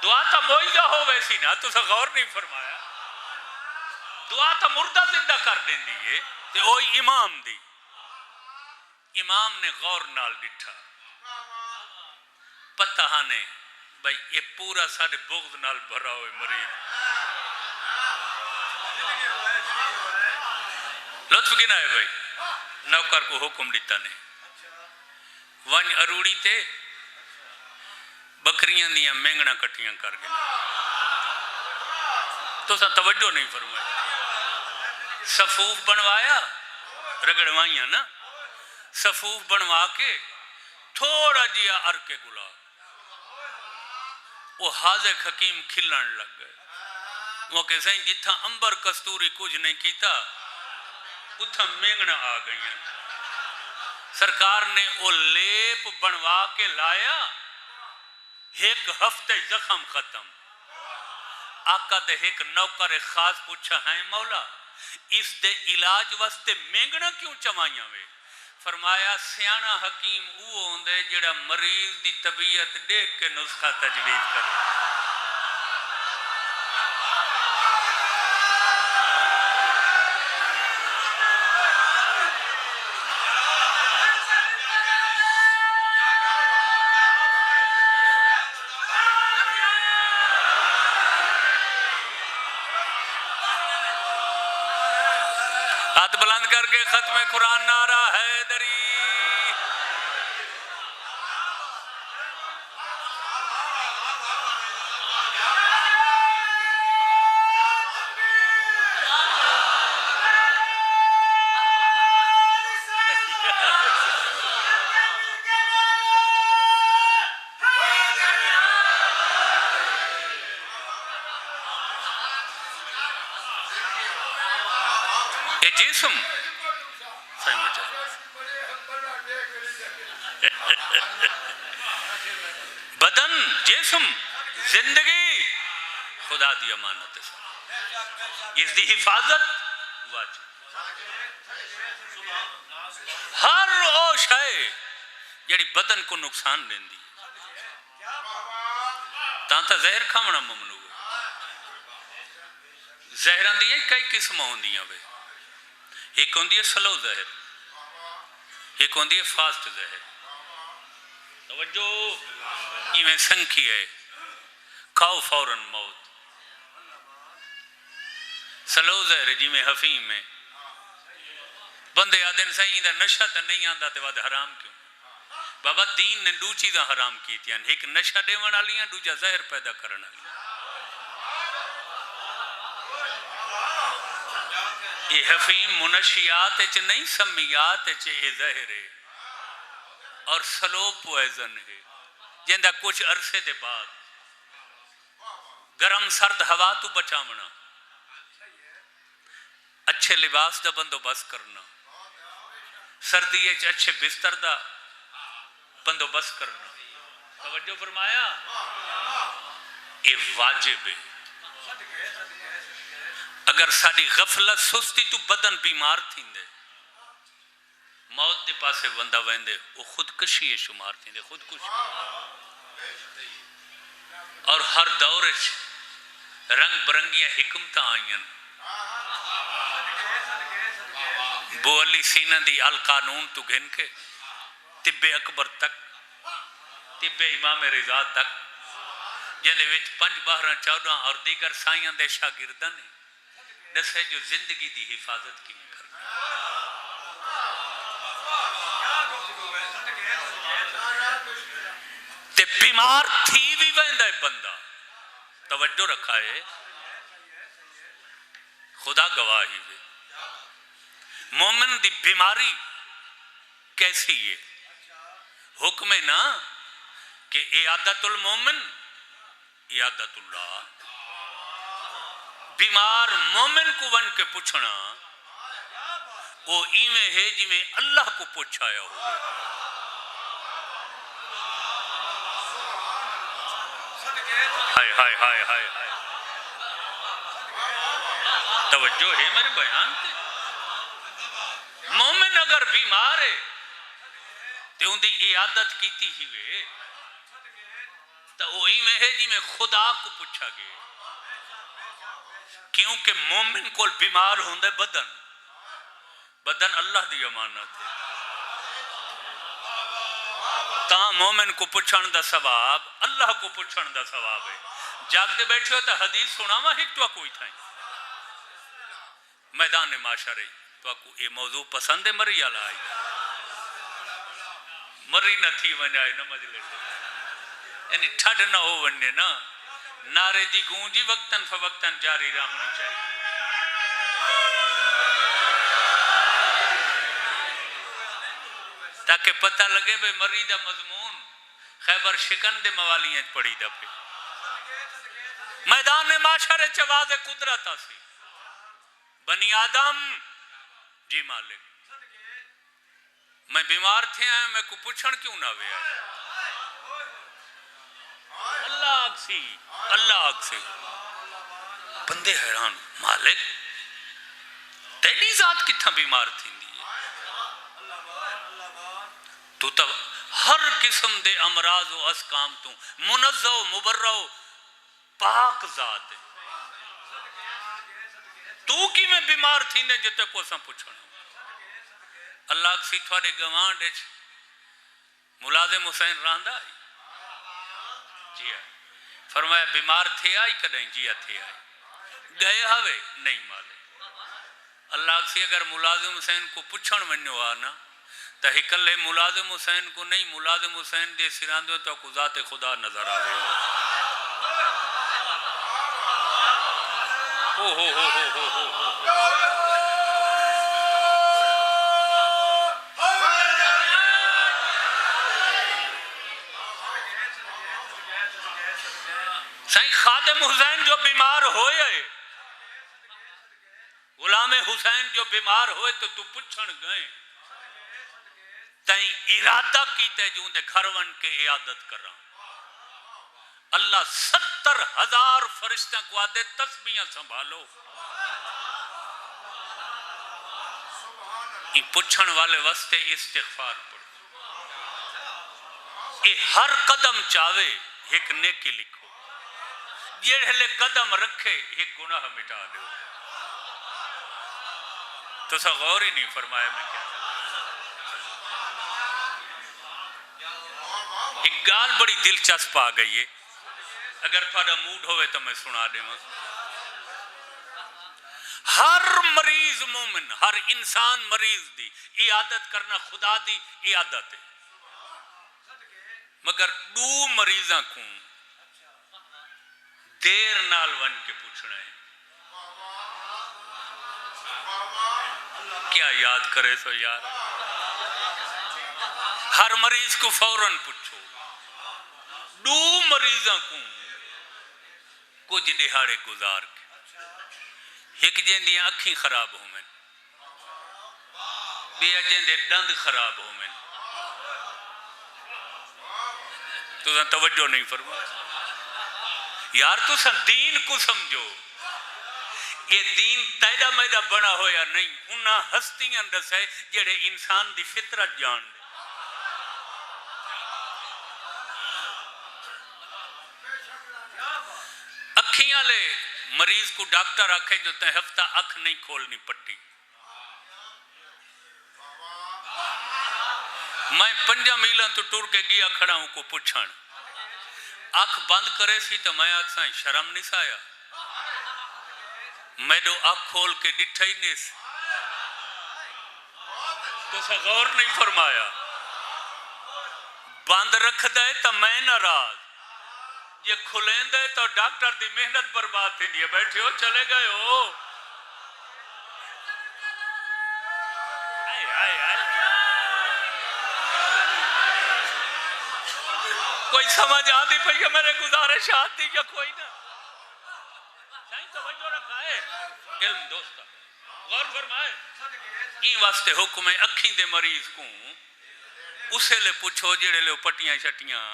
[SPEAKER 1] دعا تا موئیدہ ہو ویسی نا تو سا غور نہیں فرمایا دعا تا مردہ زندہ کر دیں دیئے تے اوہی امام دی امام نے غور نال ڈٹھا پتہ ہانے بھائی یہ پورا سارے بغض نال بھرا ہوئے مریض لطف گنا ہے بھائی نوکر کو حکم دیتا نہیں ون اروڑی تے بکریاں دیاں مینگنا کٹیاں کر گئے تو سا توجہ نہیں فرمایا صفوف بنوایا رگڑوائیاں نا صفوف بنوا کے تھوڑا جیا ار کے گلاب وہ حاذق حکیم کھلن لگ گئے وہ کہ سائیں جتھا امبر کستوری کچھ نہیں کیتا اتھا مینگنا آ گئی سرکار نے وہ لیپ بنوا کے لایا ایک ہفتے زخم ختم آقا دے ایک نوکر خاص پوچھا ہے مولا اس دے علاج واسطے مینگنا کیوں چمائیاں وے فرمایا سیانہ حکیم وہ ہوندے جڑا مریض دی طبیعت دیکھ کے نسخہ تجویز کرے ہاتھ بلند کر کے ختم قرآن نعرہ حیدری یہ جسم سمجھ جائے بدن جسم زندگی خدا دی امانت ہے، اس دی حفاظت واجب۔ ہر او شے جڑی بدن کو نقصان دیندی تا زہر کھاونا ممنوع ہے۔ زہراں دی کئی قسم ہوندیاں وے، ایک ہوندی ہے سلو زہر، ایک ہوندی ہے فاسٹ زہر۔ توجہ، یہ میں سنکھی ہے، کھاؤ فوراً موت۔ سلو زہر جی میں حفیم ہے، بندے آدھن سائیں دا نشہ تا نہیں آندہ تے بعد حرام کیوں؟ بابا دین نے دو چیزاں حرام کی تھی، ایک نشہ دیون والیاں، دوجا زہر پیدا کرنا والی۔ یہ حفیم منشیات چ نہیں، سمیات چ یہ زہر ہے، اور سلو پوائزن ہے جندہ کچھ عرصے دے بعد گرم سرد ہوا تو بچاونا، اچھے لباس دا بندوبست کرنا، سردی اچھے بستر دا بندوبست کرنا۔ توجہ فرمایا، یہ واجب ہے۔ اگر ساری غفلت سستی تو بدن بیمار تھیندے، موت دے پاسے بندہ ویندے، وہ خودکشی شمار تھیندے، خودکشی۔ اور ہر دور رنگ برنگیاں حکمتاں آئیں، بو علی سینہ دی القانون تو گھن کے طب اکبر تک، طب امام رضا تک، جنہے وچ 5 12 14 اور دیگر سائیاں دے شاگردن نے دسے جو زندگی دی حفاظت کی میں کرنا۔ تے بیمار تھی بھی ویندہ ہے بندہ، توجہ رکھا ہے، خدا گواہی ہے۔ مومن دی بیماری کیسی ہے؟ حکم ہے نا کہ عیادت المومن عیادت اللہ۔ بیمار مومن کو ون کے پوچھنا وہ ایویں ہے جی میں اللہ کو پوچھایا ہو۔ ہائے ہائے ہائے ہائے ہائے، توجہ ہے میرے بیان تے؟ مومن اگر بیمار ہے تو ان دی عیادت کیتی ہی وے، تو وہ ایویں ہے جی میں خدا کو پوچھا گئے، کیونکہ مومن کو بیمار ہوندے بدن، بدن اللہ دی امانت ہے، تا مومن کو پوچھن دا ثواب اللہ کو پوچھن دا ثواب ہے۔ جاگ دے بیٹھے ہو تو حدیث سناوا ہی تو کوئی تھا میدان معاشرے تو آپ یہ موضوع پسند ہے؟ مری آلہ آئی مری نہ تھی ونجائے نہ مجلس، یعنی ٹھڈ نہ ہو وننے نا، نعرے دی گونجی وقتاً فوقتاً جاری رہنی چاہیے۔ تاکہ پتہ لگے بے مری دا مضمون خیبر شکن دے موالیاں پڑی دا پہ میدان معاشرے چواز قدرت آسی بنی آدم جی مالک میں بیمار تھے آئے، میں کو پوچھن کیوں نہ ہوئے آئے؟ اللہ آکسی، اللہ آکسی، بندے حیران، مالک تیلی ذات کتنا بیمار تھی دی تو تب ہر قسم دے امراض و اسکام تو منزہ و مبرہ و پاک ذات ہے، تو کی میں بیمار تھی نے جتے کو سا پوچھنا۔ اللہ کسی تھوڑے گوان ڈیچ ملازم حسین راندہ آئی جی آئی، فرمایا بیمار تھے آئی کدیں جی تھے آئی، گئے ہوئے نہیں مالے۔ اللہ کسی اگر ملازم حسین کو پوچھن ونیو آنا تو ہکلے ملازم حسین کو نہیں، ملازم حسین دے سراندوں تو کو ذات خدا نظر آوے ہو۔ سائیں خادم حسین جو بیمار ہوئے غلام حسین جو بیمار ہوئے تو پوچھن گئے تائیں ارادہ کیتے جو اندے گھر ون کے عیادت کراں اللہ 70,000 فرشتہ کو آدھے تسبیحاں سنبھالو یہ پوچھن والے واسطے استغفار پڑھو یہ ہر قدم چاہے ایک نیکی لکھو جڑے قدم رکھے ایک گناہ مٹا دو تو سا غور ہی نہیں فرمایا میں کیا ایک گال بڑی دلچسپ آ گئی ہے اگر تھوڑا موڈ ہوئے تو میں سنا دے ماں ہر مریض مومن ہر انسان مریض دی عیادت کرنا خدا دی عیادت ہے مگر دو مریضاں کو دیر نال ون کے پوچھنا ہے کیا یاد کرے سو یار ہر مریض کو فوراً پوچھو دو مریضاں کو کچھ دہاڑے گزار کے ایک جیندیاں اکھیں خراب ہو میں بیا جیندے دند خراب ہو میں تو توجہ نہیں فرمایا یار تو دین کو سمجھو یہ دین تیڑا میڈا بنا ہویا نہیں انہاں ہستیاں دس ہے جڑے انسان دی فطرت جان دے اکھیاں لے مریض کو ڈاکٹر آکھے جو تے ہفتہ اکھ نہیں کھولنی پٹی میں 5 میلہ تو ٹور کے گیا کھڑا ہوں کو پوچھان اکھ بند کرے سی تو میں آکسائیں شرم نہیں سایا میں دو اکھ کھول کے ڈٹھا ہی نہیں سی تو سا غور نہیں فرمایا بند رکھ دے تو میں ناراض یہ کھلیں دے تو ڈاکٹر دی محنت برباد تھی دیئے بیٹھے ہو چلے گئے ہو کوئی سمجھ آدھی پہیے میرے گزارش آتی یا کوئی نہ سائیں توجہ رکھا ہے علم دوستا غور فرمائے این واسطے حکم ہے اکھیں دے مریض کو اسے لے پوچھو جڑے لے پٹیاں شٹیاں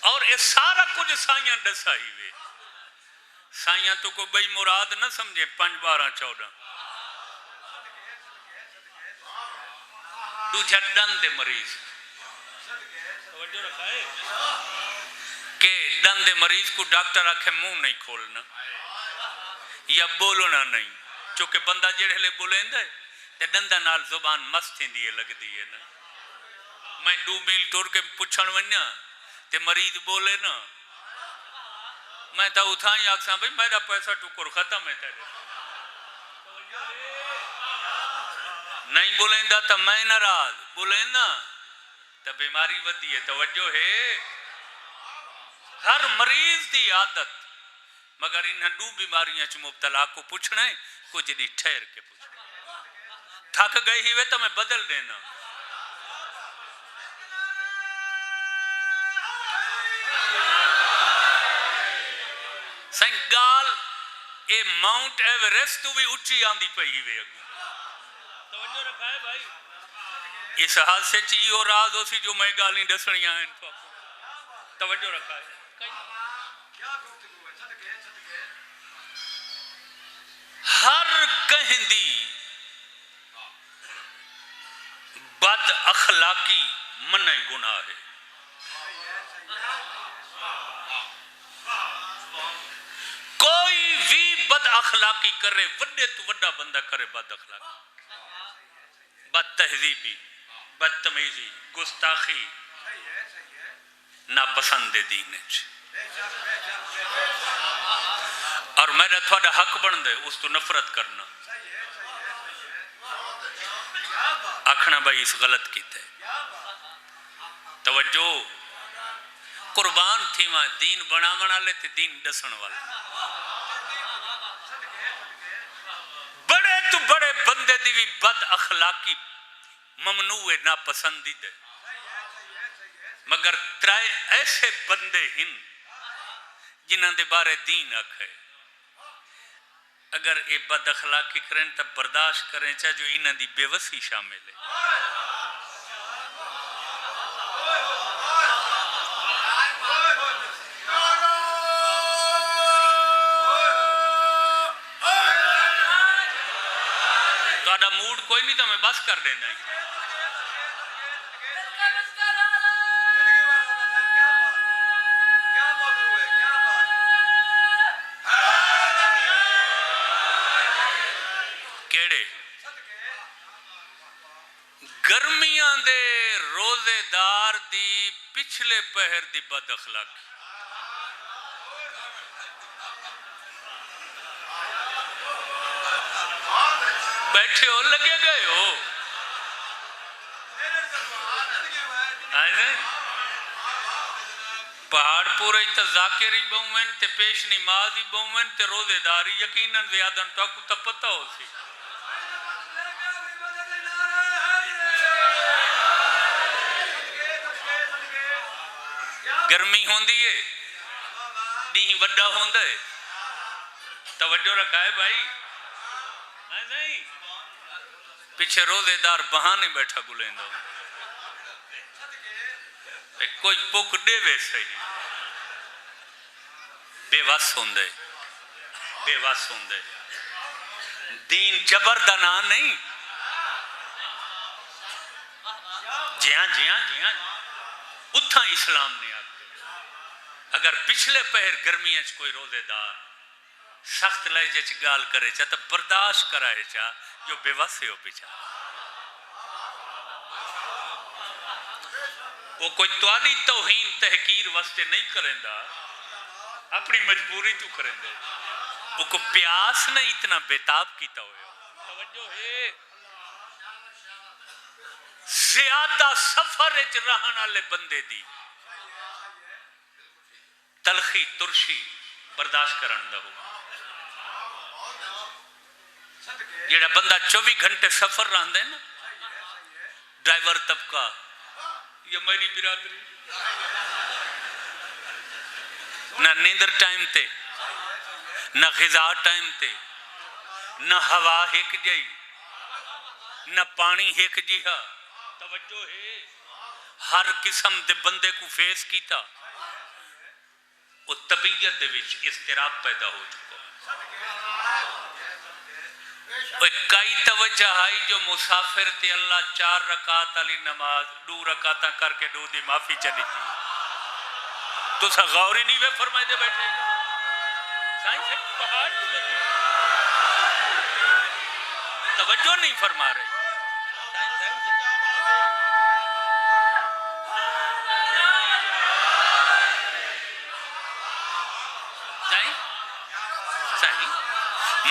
[SPEAKER 1] اور یہ سارا کچھ سائیاں ڈسائی وے سائیاں تو کو بھئی مراد نہ سمجھے 5 12 14 دو جھڈن دے مریض توجہ رکھا ہے کہ ڈن دے مریض کو ڈاکٹر آکھے منہ نہیں کھولنا یا بولنا نہیں چونکہ بندہ جڑے لے بولیں دے تے ڈندہ نال زبان مست ہی دیئے لگ دیئے نا میں 2 میل ٹور کے پوچھن ونیا تے مریض بولے نا میں تا اتھائیں آکساں بھئی میرا پیسہ ٹکر ختم ہے تیرے نہیں بولیں دا تا میں ناراض بولیں نا تا بیماری ودی ہے توجہ ہے ہر مریض دی عادت مگر انہاں 2 بیماریاں چ مبتلا کو پوچھنا ہے کچھ دی ٹھہر کے پوچھنا تھک گئی ہی وے تو میں بدل دینا سنگال اے ماؤنٹ ایوریسٹ تو بھی اچھی آندی پہی ہوئے اگوں توجہ رکھا ہے بھائی اس حادثے چیئے اور راز ہو سی جو میں گالیں ڈسنیاں ہیں توجہ رکھا ہے ہر کہندی بد اخلاقی منع گناہ ہے کوئی بھی بد اخلاقی کرے وڈے تو وڈا بندہ کرے بد اخلاقی بد تہذیبی بدتمیزی گستاخی ناپسند دین اور میرا تھوڑا حق بن دے اس تو نفرت کرنا آکھنا بھائی اس غلط کیتے توجہ قربان تھی ماں دین بنا بنا لیتے دین ڈسن والا بڑے تو بڑے بندے دی بھی بد اخلاقی ممنوع ناپسندی دے مگر ترائے ایسے بندے ہن جنہاں دے بارے دین آکھے اگر یہ بد اخلاقی کریں تو برداشت کریں چاہ جو انہاں دی بے وسی شامل ہے. تہاڈا موڈ کوئی نہیں تو میں بس کر دینا ہے. کیڑے گرمیاں دے روزے دار دی پچھلے پہر دی بد اخلاقی. بیٹھے ہو لگے گئے ہو پہاڑ پورے تا ذاکری بہوین تے پیش نمازی بہوین تے روزے داری یقیناً زیادہ تو کو تا پتہ ہو سی. گرمی ہوندی ہے نہیں وڈا ہوندہ ہے توجہ رکھا ہے بھائی. نہیں پیچھے روزے دار بہانے بیٹھا گلیندا ہوں کوئی پک دے وے صحیح بے وس ہوندے بے وس ہوندے. دین جبر دا نام نہیں. جی ہاں اتھا اسلام نے اگر پچھلے پہر گرمیاں چ کوئی روزے دار سخت لہجے چ گال کرے چا تو برداشت کرائے چا جو بے وسے ہو بیچا. وہ کوئی توالی توہین تحقیر واسطے نہیں کریندا اپنی مجبوری تو کریں دے. وہ کو پیاس نے اتنا بیتاب کیتا ہوئے. توجہ ہے زیادہ سفر اچ رہن والے بندے دی تلخی ترشی برداشت کرن دا ہو. جیڑا بندہ 24 گھنٹے سفر رہن دے نا ڈرائیور طبقہ یہ میری برادری نہ نیندر ٹائم تے نہ غذا ٹائم تے نہ ہوا ہیک جائی نہ پانی ہیک جیہا. توجہ ہے ہر قسم دے بندے کو فیس کیتا وہ طبیعت دے وچ اضطراب پیدا ہو چکا. کئی توجہ آئی جو مسافر تے اللہ 4 رکعت علی نماز 2 رکعتاں کر کے 2 دی معافی چلی تھی. تو سا غوری نہیں وے فرمائے دے بیٹھے سائن سے پہاڑ توجہ نہیں فرما رہے.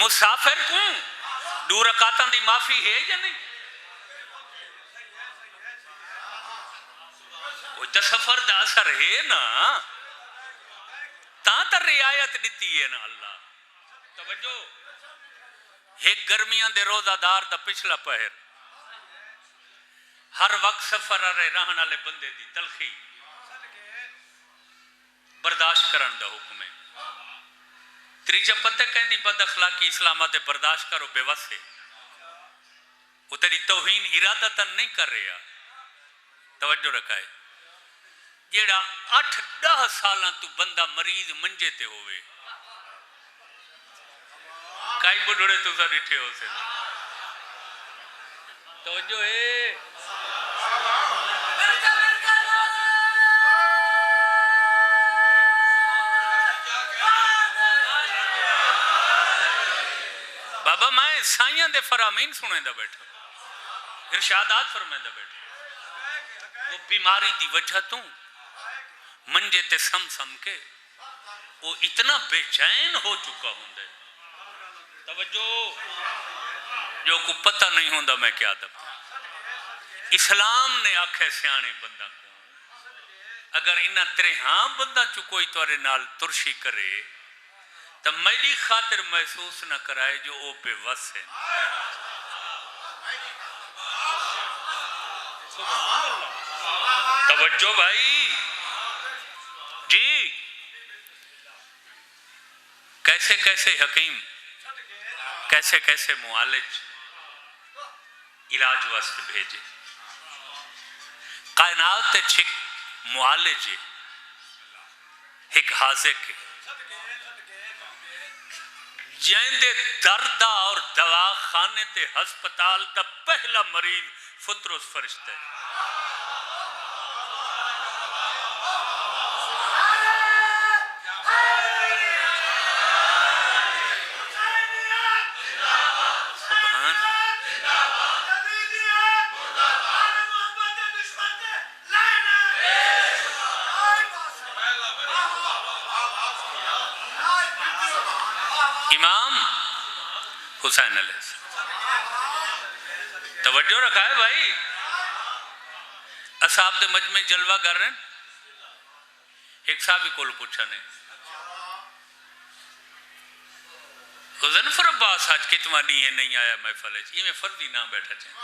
[SPEAKER 1] مسافر کو 2 رکعتاں دی معافی ہے یا نہیں؟ وہ تو سفر دا اثر ہے نا تا رعایت دیتی ہے نا اللہ. توجہ ایک گرمیاں دے روزہ دار دا پچھلا پہر ہر وقت سفر رہن والے بندے دی تلخی برداشت کرن دا حکم ہے. تریجہ پتہ کہندی بد اخلاقی اسلامات برداشت کرو بے وسے وہ تیری توہین ارادتاً نہیں کر رہا. توجہ رکھا ہے جیڑا 8-10 سالاں تو بندہ مریض منجے تے ہوئے کئی بڑھڑے تو سا ڈٹھے ہو سے. توجہ ہے بابا میں سائیاں دے فرامین سنیں دا بیٹھا ارشادات فرمائیں دا بیٹھا. وہ بیماری دی وجہ تو منجے تے سم کے وہ اتنا بے چین ہو چکا ہوں دے. توجہ جو کو پتہ نہیں ہوں دا میں کیا دب. اسلام نے آکھے سیانے بندہ کو اگر انہاں تیرے ہاں بندہ چکوئی توارے نال ترشی کرے تو میری خاطر محسوس نہ کرائے جو او پہ وس ہے. توجہ بھائی جی کیسے کیسے حکیم، کیسے کیسے معالج علاج واسطے بھیجے. کائنات چھک معالج ایک حاذق ہے جیندے دردہ اور دوا خانے تے ہسپتال دا پہلا مریض فطرس فرشتہ ہے. امام حسین علیہ السلام توجہ رکھا ہے بھائی. اصحاب دے مجمع جلوہ کر رہے ہیں. ایک صحابی کو پوچھا نہیں حضرت عباس آج کتنا نہیں ہے نہیں آیا محفل ہے یہ میں فردی نہ بیٹھا چاہیں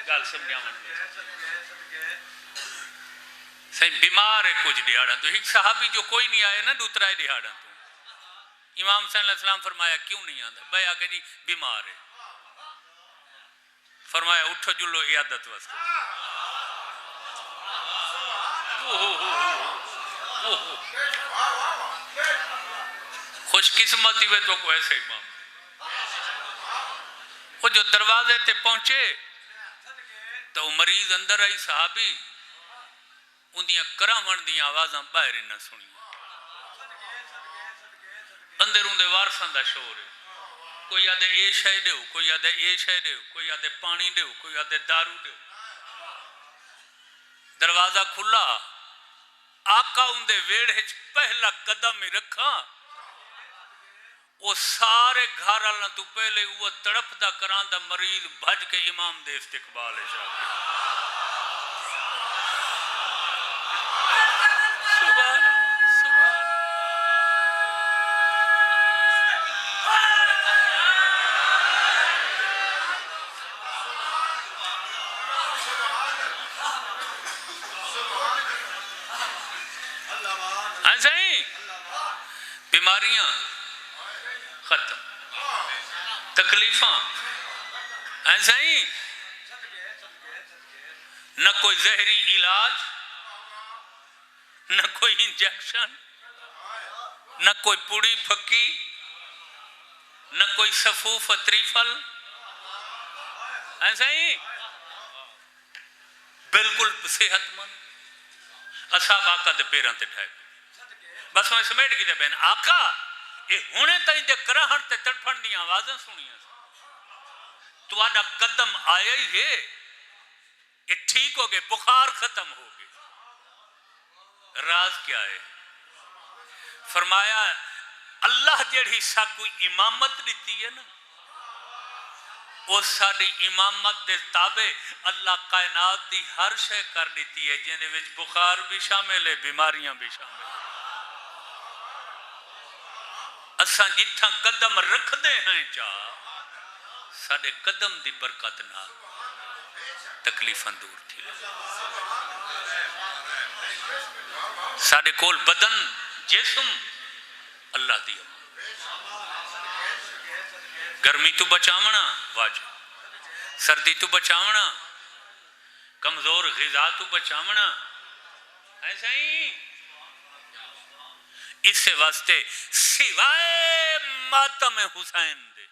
[SPEAKER 1] گال سمجھا صحیح بیمار ہے کچھ دیہاڑا تو ایک صحابی جو کوئی نہیں آیا نا دوسرا ہے دیہاڑا تو امام حسین علیہ السلام فرمایا کیوں نہیں آتا بھائی آ کے جی بیمار ہے. فرمایا اٹھو جلو عیادت واسطے. خوش قسمتی میں تو کوئی ایسے امام وہ جو دروازے تے پہنچے تو مریض اندر آئی صحابی اندیاں کرامن دیاں آوازاں باہر نہ سنی اندر اندے وارسان دا شور ہے. کوئی آدھے اے شے دیو کوئی آدھے اے شے دیو کوئی آدھے پانی دیو کوئی آدھے دارو دیو. دروازہ کھلا آقا اندے ویڑے پہلا قدم ہی رکھا وہ سارے گھر اللہ تو پہلے وہ تڑپ دا کران دا مریض بھج کے امام دے استقبال ہے شاہ. بیماریاں ختم تکلیفاں ایسا ہی نہ کوئی زہری علاج نہ کوئی انجیکشن نہ کوئی پوڑی پھکی نہ کوئی صفوف تریفل ایسا ہی بالکل صحت مند. اصحاب آقا دے پیران تے ٹھائے بس میں سمیٹ کی دے بہن آقا یہ ہونے تائی دے کراہن تے تڑپن دی آوازیں سنیاں تو آڈا قدم آیا ہی ہے یہ ٹھیک ہو گئے بخار ختم ہو گئے. راز کیا ہے؟ فرمایا اللہ جیڑی سا کوئی امامت دیتی ہے نا وہ ساری امامت دے تابع اللہ کائنات دی ہر شے کر دیتی ہے جنہیں وچ بخار بھی شامل ہے بیماریاں بھی شامل ہے. اساں جتھاں قدم رکھ دے ہیں چاہ ساڑے قدم دی برکت نہ تکلیفاں دور تھی. ساڑے کول بدن جسم اللہ دی گرمی تو بچاونا واجب سردی تو بچاونا کمزور غذا تو بچاونا ایسا ہی اس سے واسطے سوائے ماتم حسین دے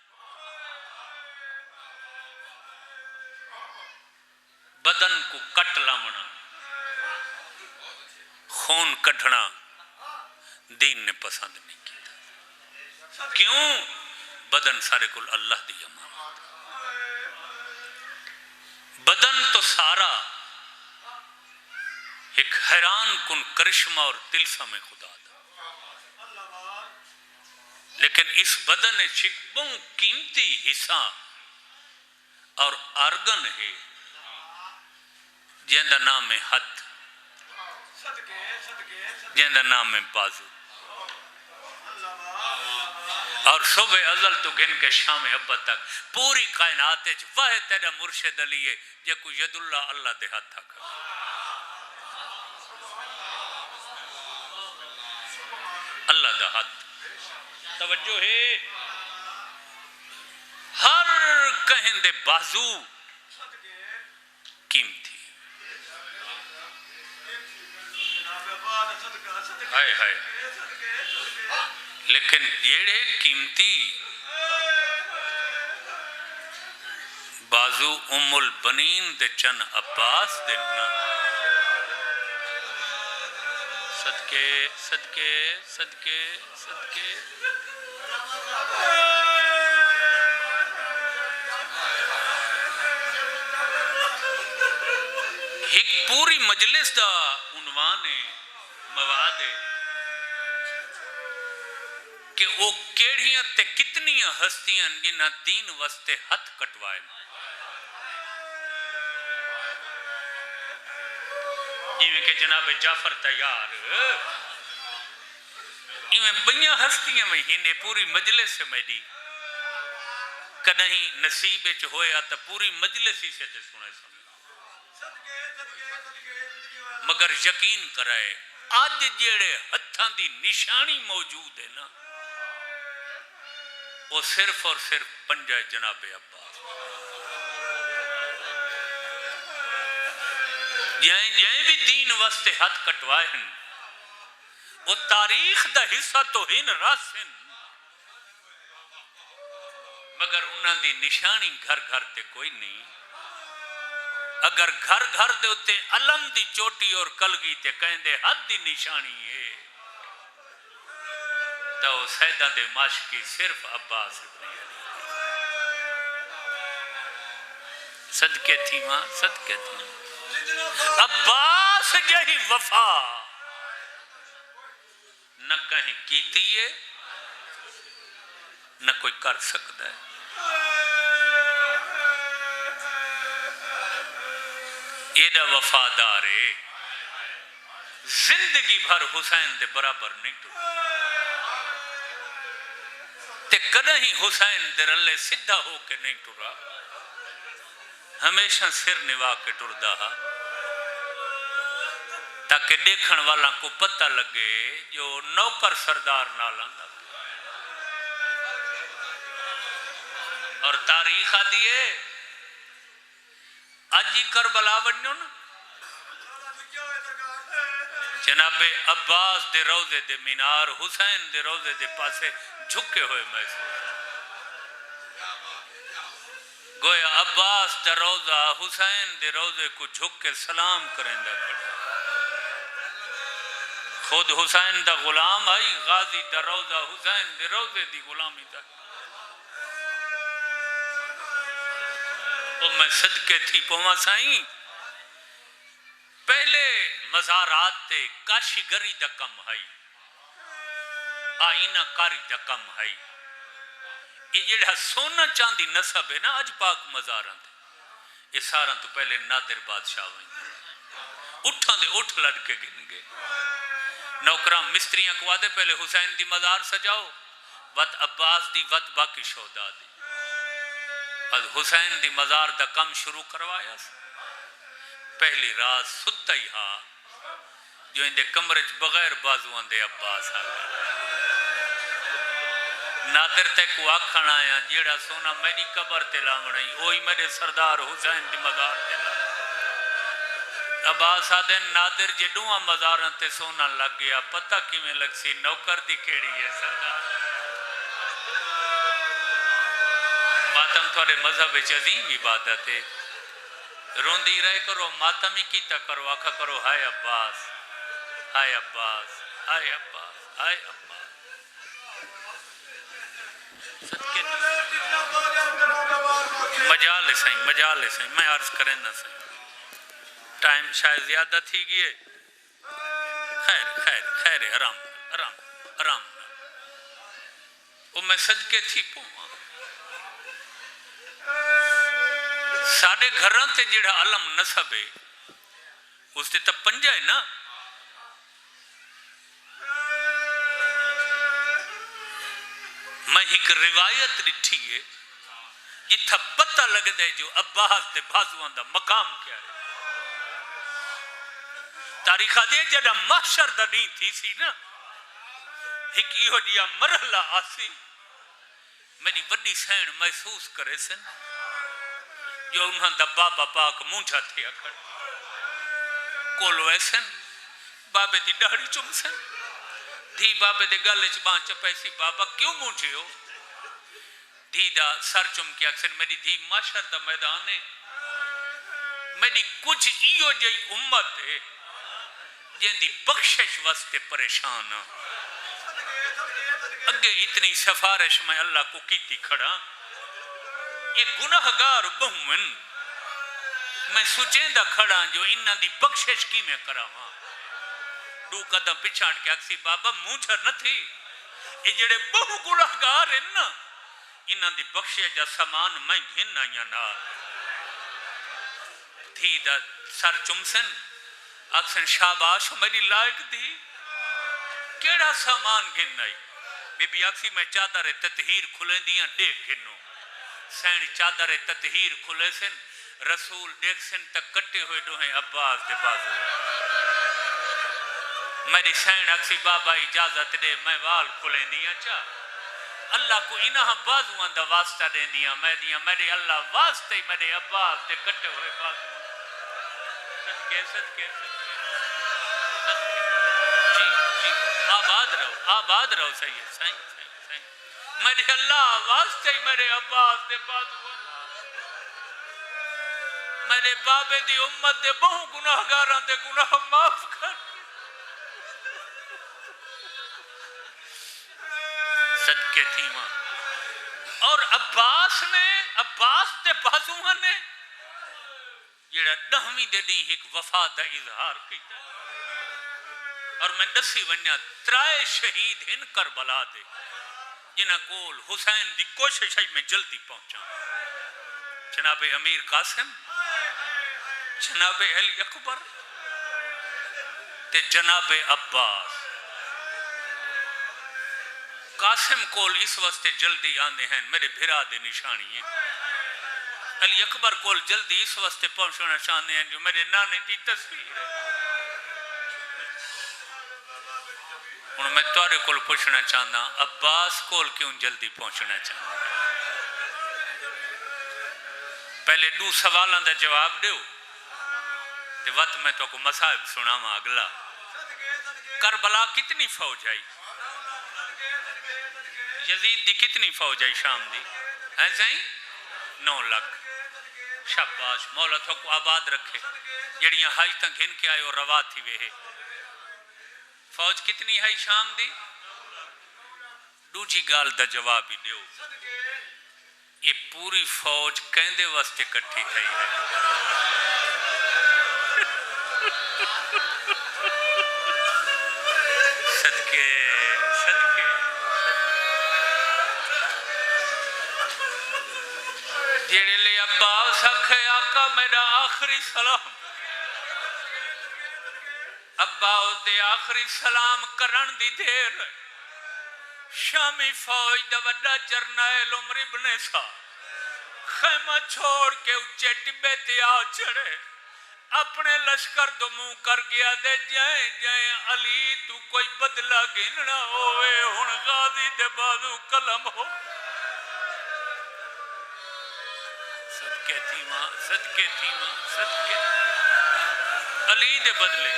[SPEAKER 1] بدن کو کٹ لاؤنا خون کٹھنا دین نے پسند نہیں کیا. کیوں؟ بدن سارے کل اللہ دی امانت. بدن تو سارا ایک حیران کن کرشمہ اور تلسم خدا دا لیکن اس بدن ایک بہت قیمتی حصہ اور ارگن ہے جن دا نام ہے ہاتھ جن دا نام ہے بازو اور صبح ازل تو گن کے شام ابد تک پوری کائنات واحد تیرا مرشد علی ہے جے کو ید اللہ اللہ دے ہاتھ تھا اللہ دا ہاتھ توجہ ہے ہر کہیں دے بازو قیمتی ہائے ہائے لیکن جیڑے قیمتی بازو ام البنین دے چن عباس دے نا صدقے صدقے صدقے صدقے ایک پوری مجلس دا عنوان ہے مواد ہے کہ وہ کیڑیاں تے کتنی ہستیاں جنہ دین واسطے ہتھ کٹوائے جیویں کہ جناب جعفر تیار ایویں بنیاں ہستیاں میں ہی نے پوری مجلس سے میڈی کدہیں نصیب چ ہویا تا پوری مجلس ہی سے تے سنے سنے مگر یقین کرائے آج جیڑے ہتھاں دی نشانی موجود ہے نا وہ صرف اور صرف پنجہ جناب عباس جائیں بھی دین واسطے ہاتھ کٹوائے ہیں وہ تاریخ دا حصہ تو ہن راسن مگر انہاں دی نشانی گھر گھر تے کوئی نہیں اگر گھر گھر دے ہوتے علم دی چوٹی اور کلگی تے کہیں دے حد دی نشانی ہے تو سیدہ دے معاشقی صرف عباس ابن علی صدقے تھی ماں صدقے تھی عباس جہی وفا نہ کہیں کیتی ہے نہ کوئی کر سکتا ہے ایڈا وفادار ہے زندگی بھر حسین دے برابر نہیں ٹوٹا تے کدہ ہی حسین دے رلے سدھا ہو کے نہیں ٹورا ہمیشہ سر نوا کے ٹردا تاکہ دیکھن والا کو پتہ لگے جو نوکر سردار نہ لاندا اور تاریخ دیے آجی کربلا ونجو نا جناب عباس دے روضے دے مینار حسین دے روضے دے پاسے جھکے ہوئے محسوس گویا عباس دا روضہ حسین دے روضے کو جھک کے سلام کریں دا کھڑا خود حسین دا غلام آئی غازی دا روضہ حسین دے روضے دی غلامی دا اور میں صدقے تھی پوما سائیں پہلے مزارات تے کاشی گری دا کم ہائی آئینہ کاری دا کم ہائی یہ جڑا سونا چاندی نصب ہے نا اج پاک مزاراں تے یہ ساراں تو پہلے نادر بادشاہ ہوئیں اٹھاں دے اٹھ لڑ کے گن گئے نوکراں مستریاں کو آدھے پہلے حسین دی مزار سجاؤ وط عباس دی وط باقی شہداء دی پس حسین دی مزار دا کم شروع کروایا پہلی رات ستا ہی ہاں جو اندے کمرچ بغیر بازوان دے عباس آگا نادر تے کو آکھن آیا جیڑا سونا میری قبر تے لانگنائی اوہی میرے سردار حسین دی مزار تے لانگنائی عباس آدھے نادر جدوہاں مزارن تے سونا لگ گیا پتہ کی میں لگ سی نوکر دی کیڑی ہے سردار ماتم تھوڑے مذہب عظیم عبادت ہے روندی رہے کرو ماتم ہی کیتا کرو آکھا کرو ہائے عباس ہائے عباس ہائے عباس ہائے عباس مجال سائیں میں عرض کریں نہ سائیں ٹائم شاید زیادہ تھی گئے خیر آرام وہ میں صدقے تھی پوما ساڑھے گھران تے جڑا علم نصب ہے اس تے تب پنجا ہے نا میں ایک روایت لٹھی ہے جتھا پتہ لگ دے جو عباس دے بازوان دا مقام کیا ہے تاریخہ دے جڑا محشر دا نہیں تھی سی نا ایک یہ جیا مرحلہ آسی میری وڈی سین محسوس کرے سن جو انہاں دا بابا پاک مونجھا تھے اکھڑ کول ویسن بابے دی ڈاڑی چم سن دھی بابے دے گلے چ بان چپے سی بابا کیوں مونجھے ہو دھی دا سر چم کے اکثر میری دھی معاشر دا میدان ہے میری کچھ ایو جئی امت ہے جن دی بخشش واسطے پریشان ہاں اگے اتنی سفارش میں اللہ کو کیتی کھڑا یہ گناہگار بہمن میں سچیندہ کھڑا جو انہاں دی بخشش کی میں کراواں دو قدم پچھاڑ کے اکسی بابا مونجھر نہ تھی یہ جڑے بہو گناہگار ہیں نا انہاں دی بخشش جا سامان میں گھن آئیاں نا دھی دا سر چمسن اکسن شاباش میری لائق دی کیڑا سامان گھن آئی بی بی اکسی میں چادر تطہیر کھلے دیاں دیکھ گھنو سین چادر تطہیر کھلے سن رسول دیکھ سن تک کٹے ہوئے دوہیں عباس دے بازو میری سین اکسی بابا اجازت دے میں وال کھلے دیاں چاہ اللہ کو انہاں بازوان دا واسطہ دے دیاں میں دیاں میرے اللہ واسطے ہی میرے عباس دے کٹے ہوئے بازو صدقے صدقے جی جی آباد رہو سید سائیں میرے اللہ واسطے ہی میرے عباس دے بازو میرے بابے دی امت دے بہو گناہگاران دے گناہ معاف کر صدقے تھی ماں اور عباس دے بازوہاں نے جیڑا دہویں دے دی ایک وفا دا اظہار کیتا اور میں دسی ونیا ترائے شہید ہن کربلا دے جنہ کول حسین دی کوشش ہے میں جلدی پہنچا جناب امیر قاسم جناب علی اکبر تے جناب عباس قاسم کول اس واسطے جلدی آندے ہیں میرے بھرا دے نشانی ہیں علی اکبر کول جلدی اس واسطے پہنچنا چاہتے ہیں جو میرے نانے دی تصویر ہے اور میں توارے کول پوچھنا چاہتا عباس کول کیوں جلدی پہنچنا چاہتا پہلے دو سوالوں دا جواب دیو تے وقت میں تو کو مصائب سناواں اگلا کربلا کتنی فوج آئی یزید دی کتنی فوج آئی شام دی ہیں سائیں 9 لاکھ شاباش مولا تو کو آباد رکھے جڑیاں حج تک گھن کے آئے اور روا تھی وے فوج کتنی ہے شام دی دوجی گال دا جواب ہی دیو یہ پوری فوج کہندے واسطے کٹھی تھی ہے صدقے جیڑے لے عباس آکھے آقا میرا آخری سلام عباس دے آخری سلام کرن دی دیر شامی فوج دا وڈا جرنیل عمر ابن سعد خیمہ چھوڑ کے اچھے ٹبے تے آ چڑھے اپنے لشکر دو منہ کر گیا دے جائیں علی تو کوئی بدلہ گھننا ہوئے ہن غازی دے بازو قلم ہو صدقے تھی ماں صدقے علی دے بدلے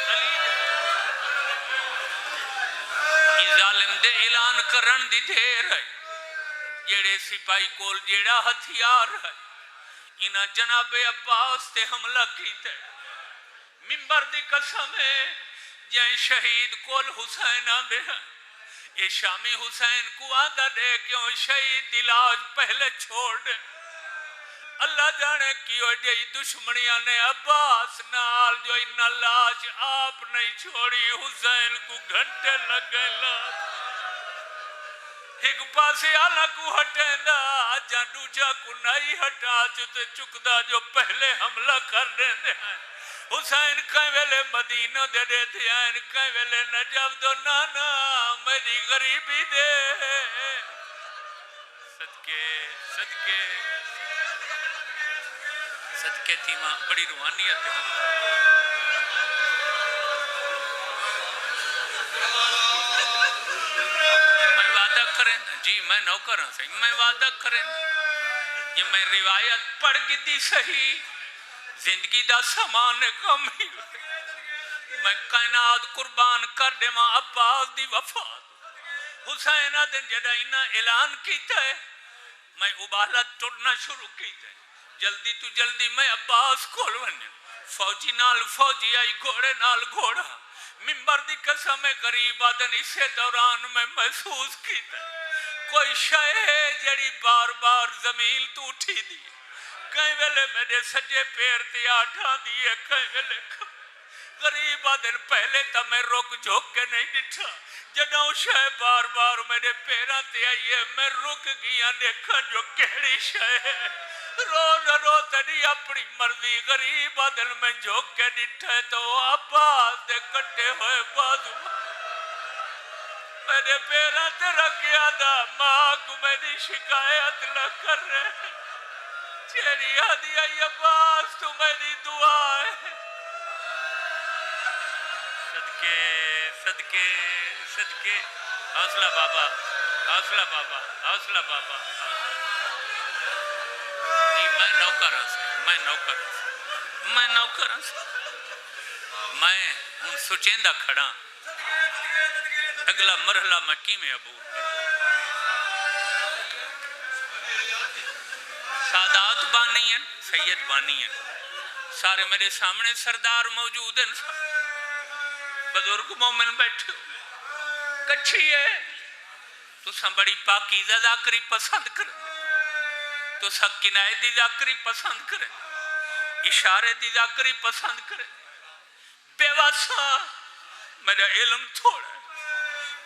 [SPEAKER 1] ظالم دے اعلان کرن دی دیر ہے جیڑے سپاہی کول جیڑا ہتھیار ہے انہاں جناب عباس تے حملہ کیتے منبر دی قسم ہے جائیں شہید کول حسین آندے ہیں یہ شامی حسین کو آندہ دے کیوں شہید علاج پہلے چھوڑ دے اللہ جانے کیوں جئی دشمنیاں نے عباس نال جو انہا لاش آپ نہیں چھوڑی حسین کو گھنٹے لگ گئے لاش ایک پاسے آلہ کو ہٹیں دا جہاں دوجہ کو نہیں ہٹا چتے چکدہ جو پہلے حملہ کر دیتے ہیں حسین کہیں ویلے مدینہ دے دیتے ہیں کہیں ویلے نجف دو نانا میری غریبی دے صدقے تھی ماں بڑی روحانیت ہے جی میں نوکر ہوں صحیح میں وعدہ کریں یہ میں روایت پڑھ کی دی صحیح زندگی دا سامان کم ہی میں کائنات قربان کر دے ماں عباس دی وفات حسین دن جڑا انہاں اعلان کیتا ہے میں ابالت ٹرنا شروع کیتا ہے جلدی تو جلدی میں عباس کھول ونیا فوجی نال فوجی آئی گھوڑے نال گھوڑا ممبر دی قسم قریب آدن اسے دوران میں محسوس کیتا ہے کوئی شے جڑی بار بار زمین تو اٹھی دی کہیں ویلے میرے سجے پیر تے آٹھا دیئے کہیں ویلے غریب آدن پہلے تا میں رک جھوک کے نہیں ڈٹھا جڑا شے بار بار میرے پیران تے آئیے میں رک گیا دیکھا جو کہڑی شے رو نہ رو تنی اپنی مرضی غریب آدن میں جھوک کے ڈٹھا تو عباس دے کٹے ہوئے بازو میرے پیران تے رکھیا دا ماں کو میری شکایت نہ کر رہے چیری آدھی آئی عباس تو میری دعا ہے صدقے صدقے صدقے حوصلہ بابا حوصلہ بابا حوصلہ بابا جی میں نوکر ہوں میں نوکر ہوں میں ان سچیندہ کھڑا اگلا مرحلہ میں کی میں عبور سادات بانی ہیں سید بانی ہیں سارے میرے سامنے سردار موجود ہیں بزرگ مومن بیٹھے کچھی ہے تو سن بڑی پاکیزہ ذاکری پسند کریں تو سن کنائے دی ذاکری پسند کریں اشارے دی ذاکری پسند کریں بے واسا میرا علم تھوڑا ہے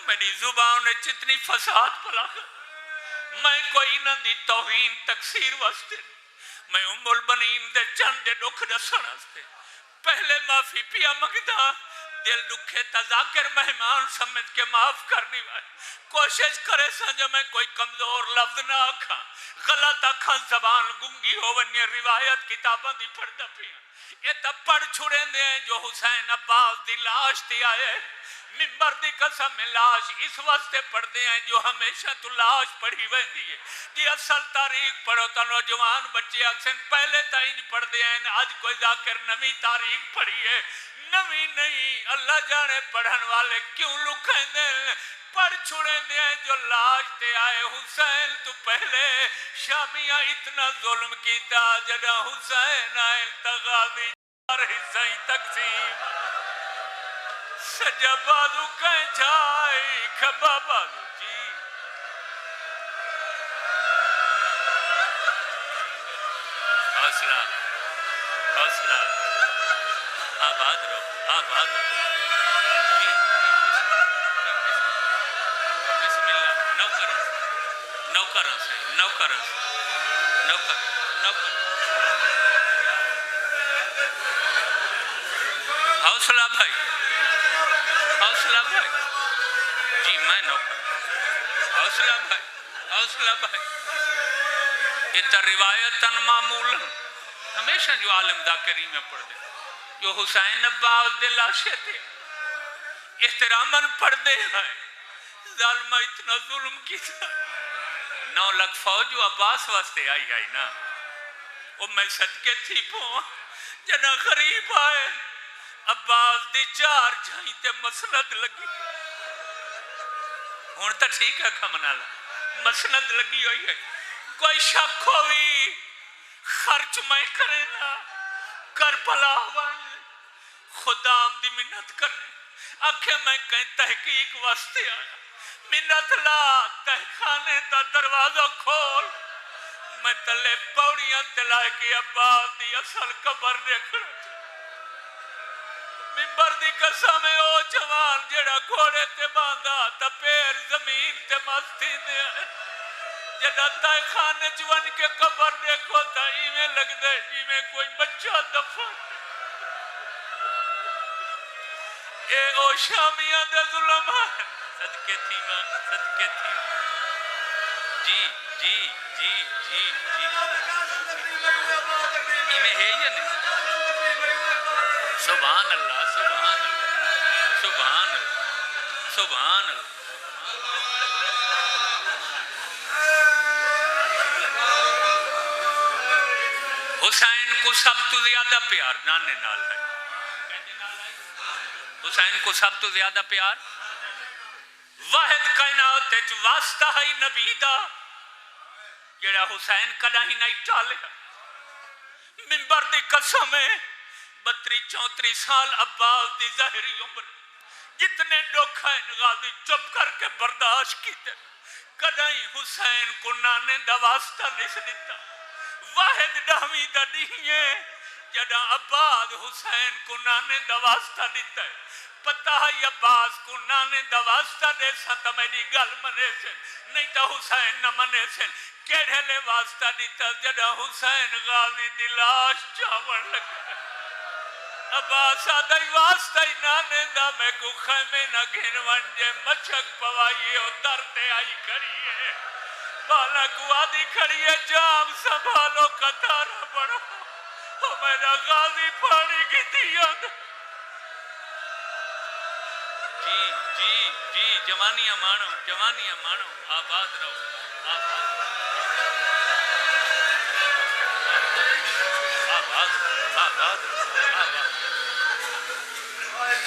[SPEAKER 1] میری زبان نے جتنی فساد پلا کر میں کوئی نہ دی توہین تکسیر واسطے میں ام البنین دے چند دے دکھ دسن واسطے پہلے معافی پیا مگدا دل دکھے تذاکر مہمان سمجھ کے معاف کرنی وائی کوشش کرے سنجھے میں کوئی کمزور لفظ نہ آکھاں غلط آکھاں زبان گنگی ہو ونی روایت کتاباں دی پڑھتا پیا یہ تب پڑھ چھوڑیں دے جو حسین عباس دی لاش تی آئے ممبر دی قسم میں لاش اس واسطے پڑھ دے ہیں جو ہمیشہ تو لاش پڑھی ویندی ہے کہ اصل تاریخ پڑھو تا نوجوان بچے اکسن پہلے تا ہی پڑھ دے ہیں آج کوئی ذاکر نوی تاریخ پڑھی ہے نوی نہیں اللہ جانے پڑھن والے کیوں لکھیں دیں پڑھ چھوڑیں دے ہیں جو لاش تے آئے حسین تو پہلے شامیہ اتنا ظلم کیتا جڑا حسین آئے تغاوی چار حصہ تقسیم سجا بازو کہیں جائی کھبا بازو جی حوصلہ حوصلہ آباد رہو آباد رہو جی بسم اللہ نوکروں سے حوصلہ بھائی جی میں نوکر حوصلہ بھائی اتر روایتاً معمولاً ہمیشہ جو عالم ذاکری میں پڑھ دے جو حسین عباس دے لاشے تھے احتراماً پڑھ دے ہیں ظالمہ اتنا ظلم کی تھا 9 لاکھ فوج جو عباس واسطے آئی نا وہ میں صدقے تھی پوں جنا غریب آئے عباس دی 4 جھائیں تے مسند لگی ہون تا ٹھیک ہے کھمنالا مسند لگی ہوئی ہے کوئی شک ہوئی خرچ میں کرے نا کربلا ون خدا دی منت کرے آکھے میں کہیں تحقیق واسطے آیا منت لا تحخانے تا دروازہ کھول میں تلے پوڑیاں تلائے کی عباس دی اصل قبر دیکھنا ممبر دی قسم او جوان جڑا گھوڑے تے باندھا تا پیر زمین تے مستی دے جڑا تائے خانے جوان کے قبر دیکھو تا ایمیں لگ دے ایمیں کوئی بچہ دفن اے او شامیاں دے ظلم ہے صدقے تھی ماں صدقے تھی جی ایمیں ہے یا نہیں سبحان اللہ کو سب تو زیادہ پیار نانے نال ہے، حسین کو سب تو زیادہ پیار واحد کائنات وچ واسطہ ہے نبی دا جڑا حسین کدا ہی نہیں ٹالیا۔ منبر دی قسم ہے 32-34 سال عباس دی ظاہری عمر جتنے دکھ ہیں غازی چپ کر کے برداشت کیتے، کدا ہی حسین کو نانے دا واسطہ نہیں دیتا۔ واحد ڈامی دا نہیں ہے جڑا عباس حسین کو نانے دا واسطہ دیتا ہے۔ پتہ ہے عباس کو نانے دا واسطہ دے ستا میری گل منے سے نہیں تا حسین نہ منے سے کیڑے لے واسطہ دیتا جڑا حسین غازی دی لاش چاون لگا۔ عباس آدھائی واسطہ ہی نانے دا میں کو خیمے نہ گھن ونجے مچھک پوائی ہو درتے آئی کھڑی ہے، بالا کو آدھی کھڑی ہے جام سنبھالو قطارہ بڑھو او میرا غازی پانی کی دیا۔ جی جی جی جوانیاں مانو آباد رہو آباد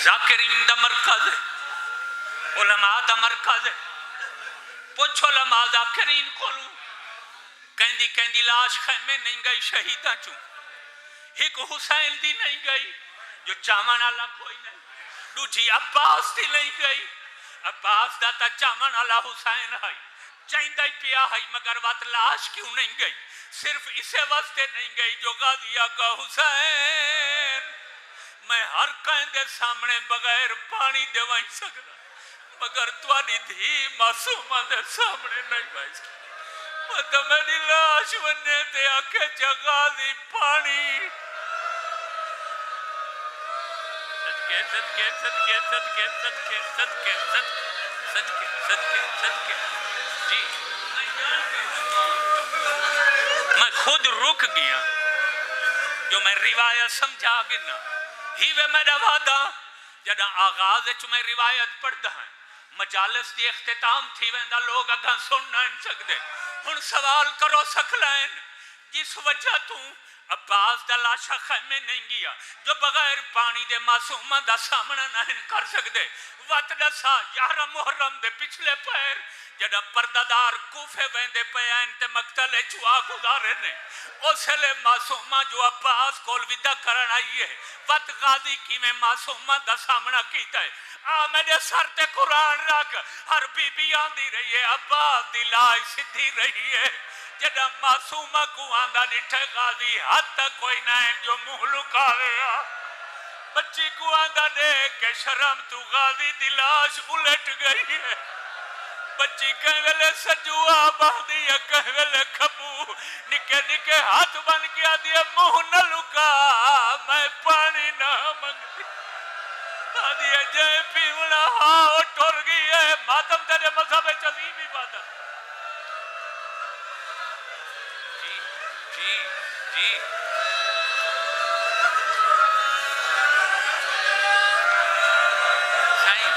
[SPEAKER 1] ذاکرین دا مرکز ہے، علماء دا مرکز ہے۔ پوچھو علماء ذاکرین کولوں کہندی لاش خیمے نہیں گئی شہیداں چوں، ایک حسین دی نہیں گئی جو چاون والا کوئی نہیں، دوجی عباس دی نہیں گئی، عباس دا تا چاون والا حسین ہے چاہندہ ہی پیا ہے مگر وقت لاش کیوں نہیں گئی؟ صرف اسے واسطے نہیں گئی جو غازی آقا حسین میں ہر کہندے سامنے بغیر پانی دے وائیں سکتا مگر توانی دھی معصومہ دے سامنے نہیں وائیں سکتا۔ مطلب میری لاش وننے تے آکے چا غازی پانی صدقے جی میں خود رک گیا جو میں روایت سمجھا گنا ہی وے میرا وعدہ جدا آغاز وچ میں روایت پڑھدا ہاں مجالس دی اختتام تھی ویندا لوگ اگاں سن نہ سکدے۔ ہن سوال کرو سکلین جس وجہ تو عباس دا لاشا خیمے نہیں گیا جو بغیر پانی دے معصومہ دا سامنا نہیں کر سکدے۔ وقت دسا 11 محرم دے پچھلے پیر جڑا پردادار کوفے ویندے پیان تے مقتل چوا گزارے نے اسے لے معصومہ جو عباس کول ودا کرن آئی ہے وقت غازی کی میں معصومہ دا سامنا کیتا ہے۔ میرے سر تے قرآن رکھ ہر بی بی آندی رہی ہے عباس دی لاش سدھی رہی ہے جڑا معصومہ کو آندہ نٹھے غازی حد تک کوئی نہ ہے جو منہ لکا رہا بچی کو آندہ دیکھ کے شرم تو غازی دی لاش الٹ گئی ہے۔ بچی کہیں ویلے سجوا باندھی ہے کہیں ویلے کھبو نکے نکے ہاتھ بن گیا دیا منہ نہ لکا میں پانی نہ منگتی آدھیا جائے پیونا ہاں ٹور گئی ہے ماتم تیرے مذہب عظیم عبادت۔ جی جی سائیں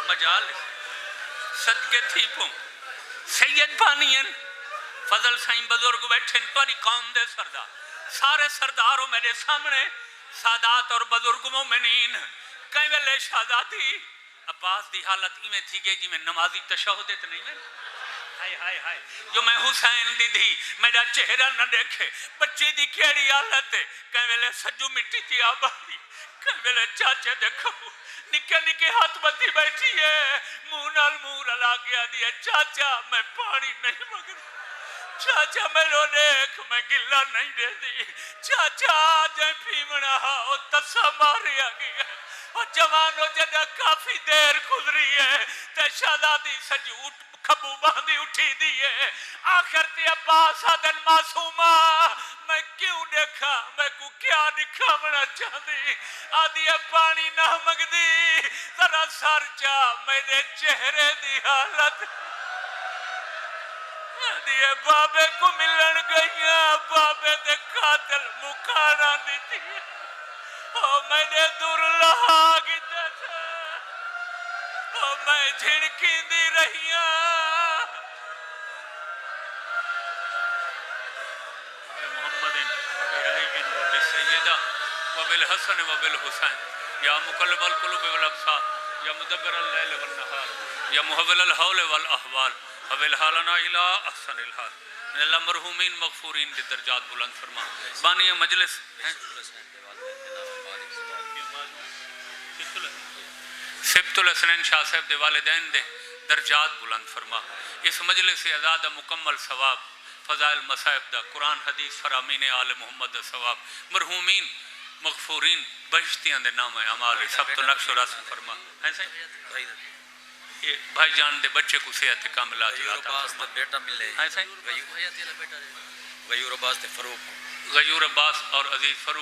[SPEAKER 1] مجالس صدقے تھی پوں سید بانین فضل سائیں بزرگ بیٹھن پاری قوم دے سردار سارے سرداروں میرے سامنے سادات اور بزرگ مومنین کہیں ویلے شہزادی عباس دی حالت ایمیں تھی گئی جی میں نمازی تشہدت نہیں میں ہائے ہائے ہائے جو میں حسین دی دی میرا چہرہ نہ دیکھے بچی دی کیڑی حالت ہے کہیں ویلے سجو مٹی تھی آبادی کہیں ویلے چاچے دیکھو نکے نکے ہاتھ بندی بیٹھی ہے منہ نال منہ رلا گیا دیا چاچا میں پانی نہیں مگر چاچا میں رو دیکھ میں گلہ نہیں دے دی چاچا جائیں پیمنا ہاں تسا ماریا گیا اور جوانو جدہ کافی دیر گزری ہے تے شہزادی سجو کھبو باندھی اٹھی دیئے آخر تے عباس آدن معصومہ میں کیوں دیکھا میں کو کیا دکھاونا چاہتی آدھی پانی نہ مگ دی ذرا سر چاہ میرے چہرے دی حالت آدھی بابے کو ملن گئیاں بابے دے قاتل مکانا دیتی او میں نے دور لہا کی دیتا او میں جھڑکی دی رہیاں سیدہ وبالحسن وبالحسین یا مقلب القلوب والابصار یا مدبر اللیل والنہار یا محول الحول والاحوال حول حالنا الى احسن الحال من اللہ مرحومین مغفورین کے درجات بلند فرما بانی مجلس سبت الحسنین شاہ صاحب دے والدین دے درجات بلند فرما اس مجلس ازادہ مکمل ثواب فضائل مصائب دا قرآن حدیث فرامین آل محمد دا ثواب مرحومین مغفورین بہشتیاں دے نام اعمال سب تو نقش و رسم فرما ایسے یہ بھائی جان دے بچے کو صحت کاملہ عطا فرما
[SPEAKER 3] بیٹا ملے
[SPEAKER 1] ایسے
[SPEAKER 3] غیور عباس تے فروق
[SPEAKER 1] غیور عباس اور عزیز فروق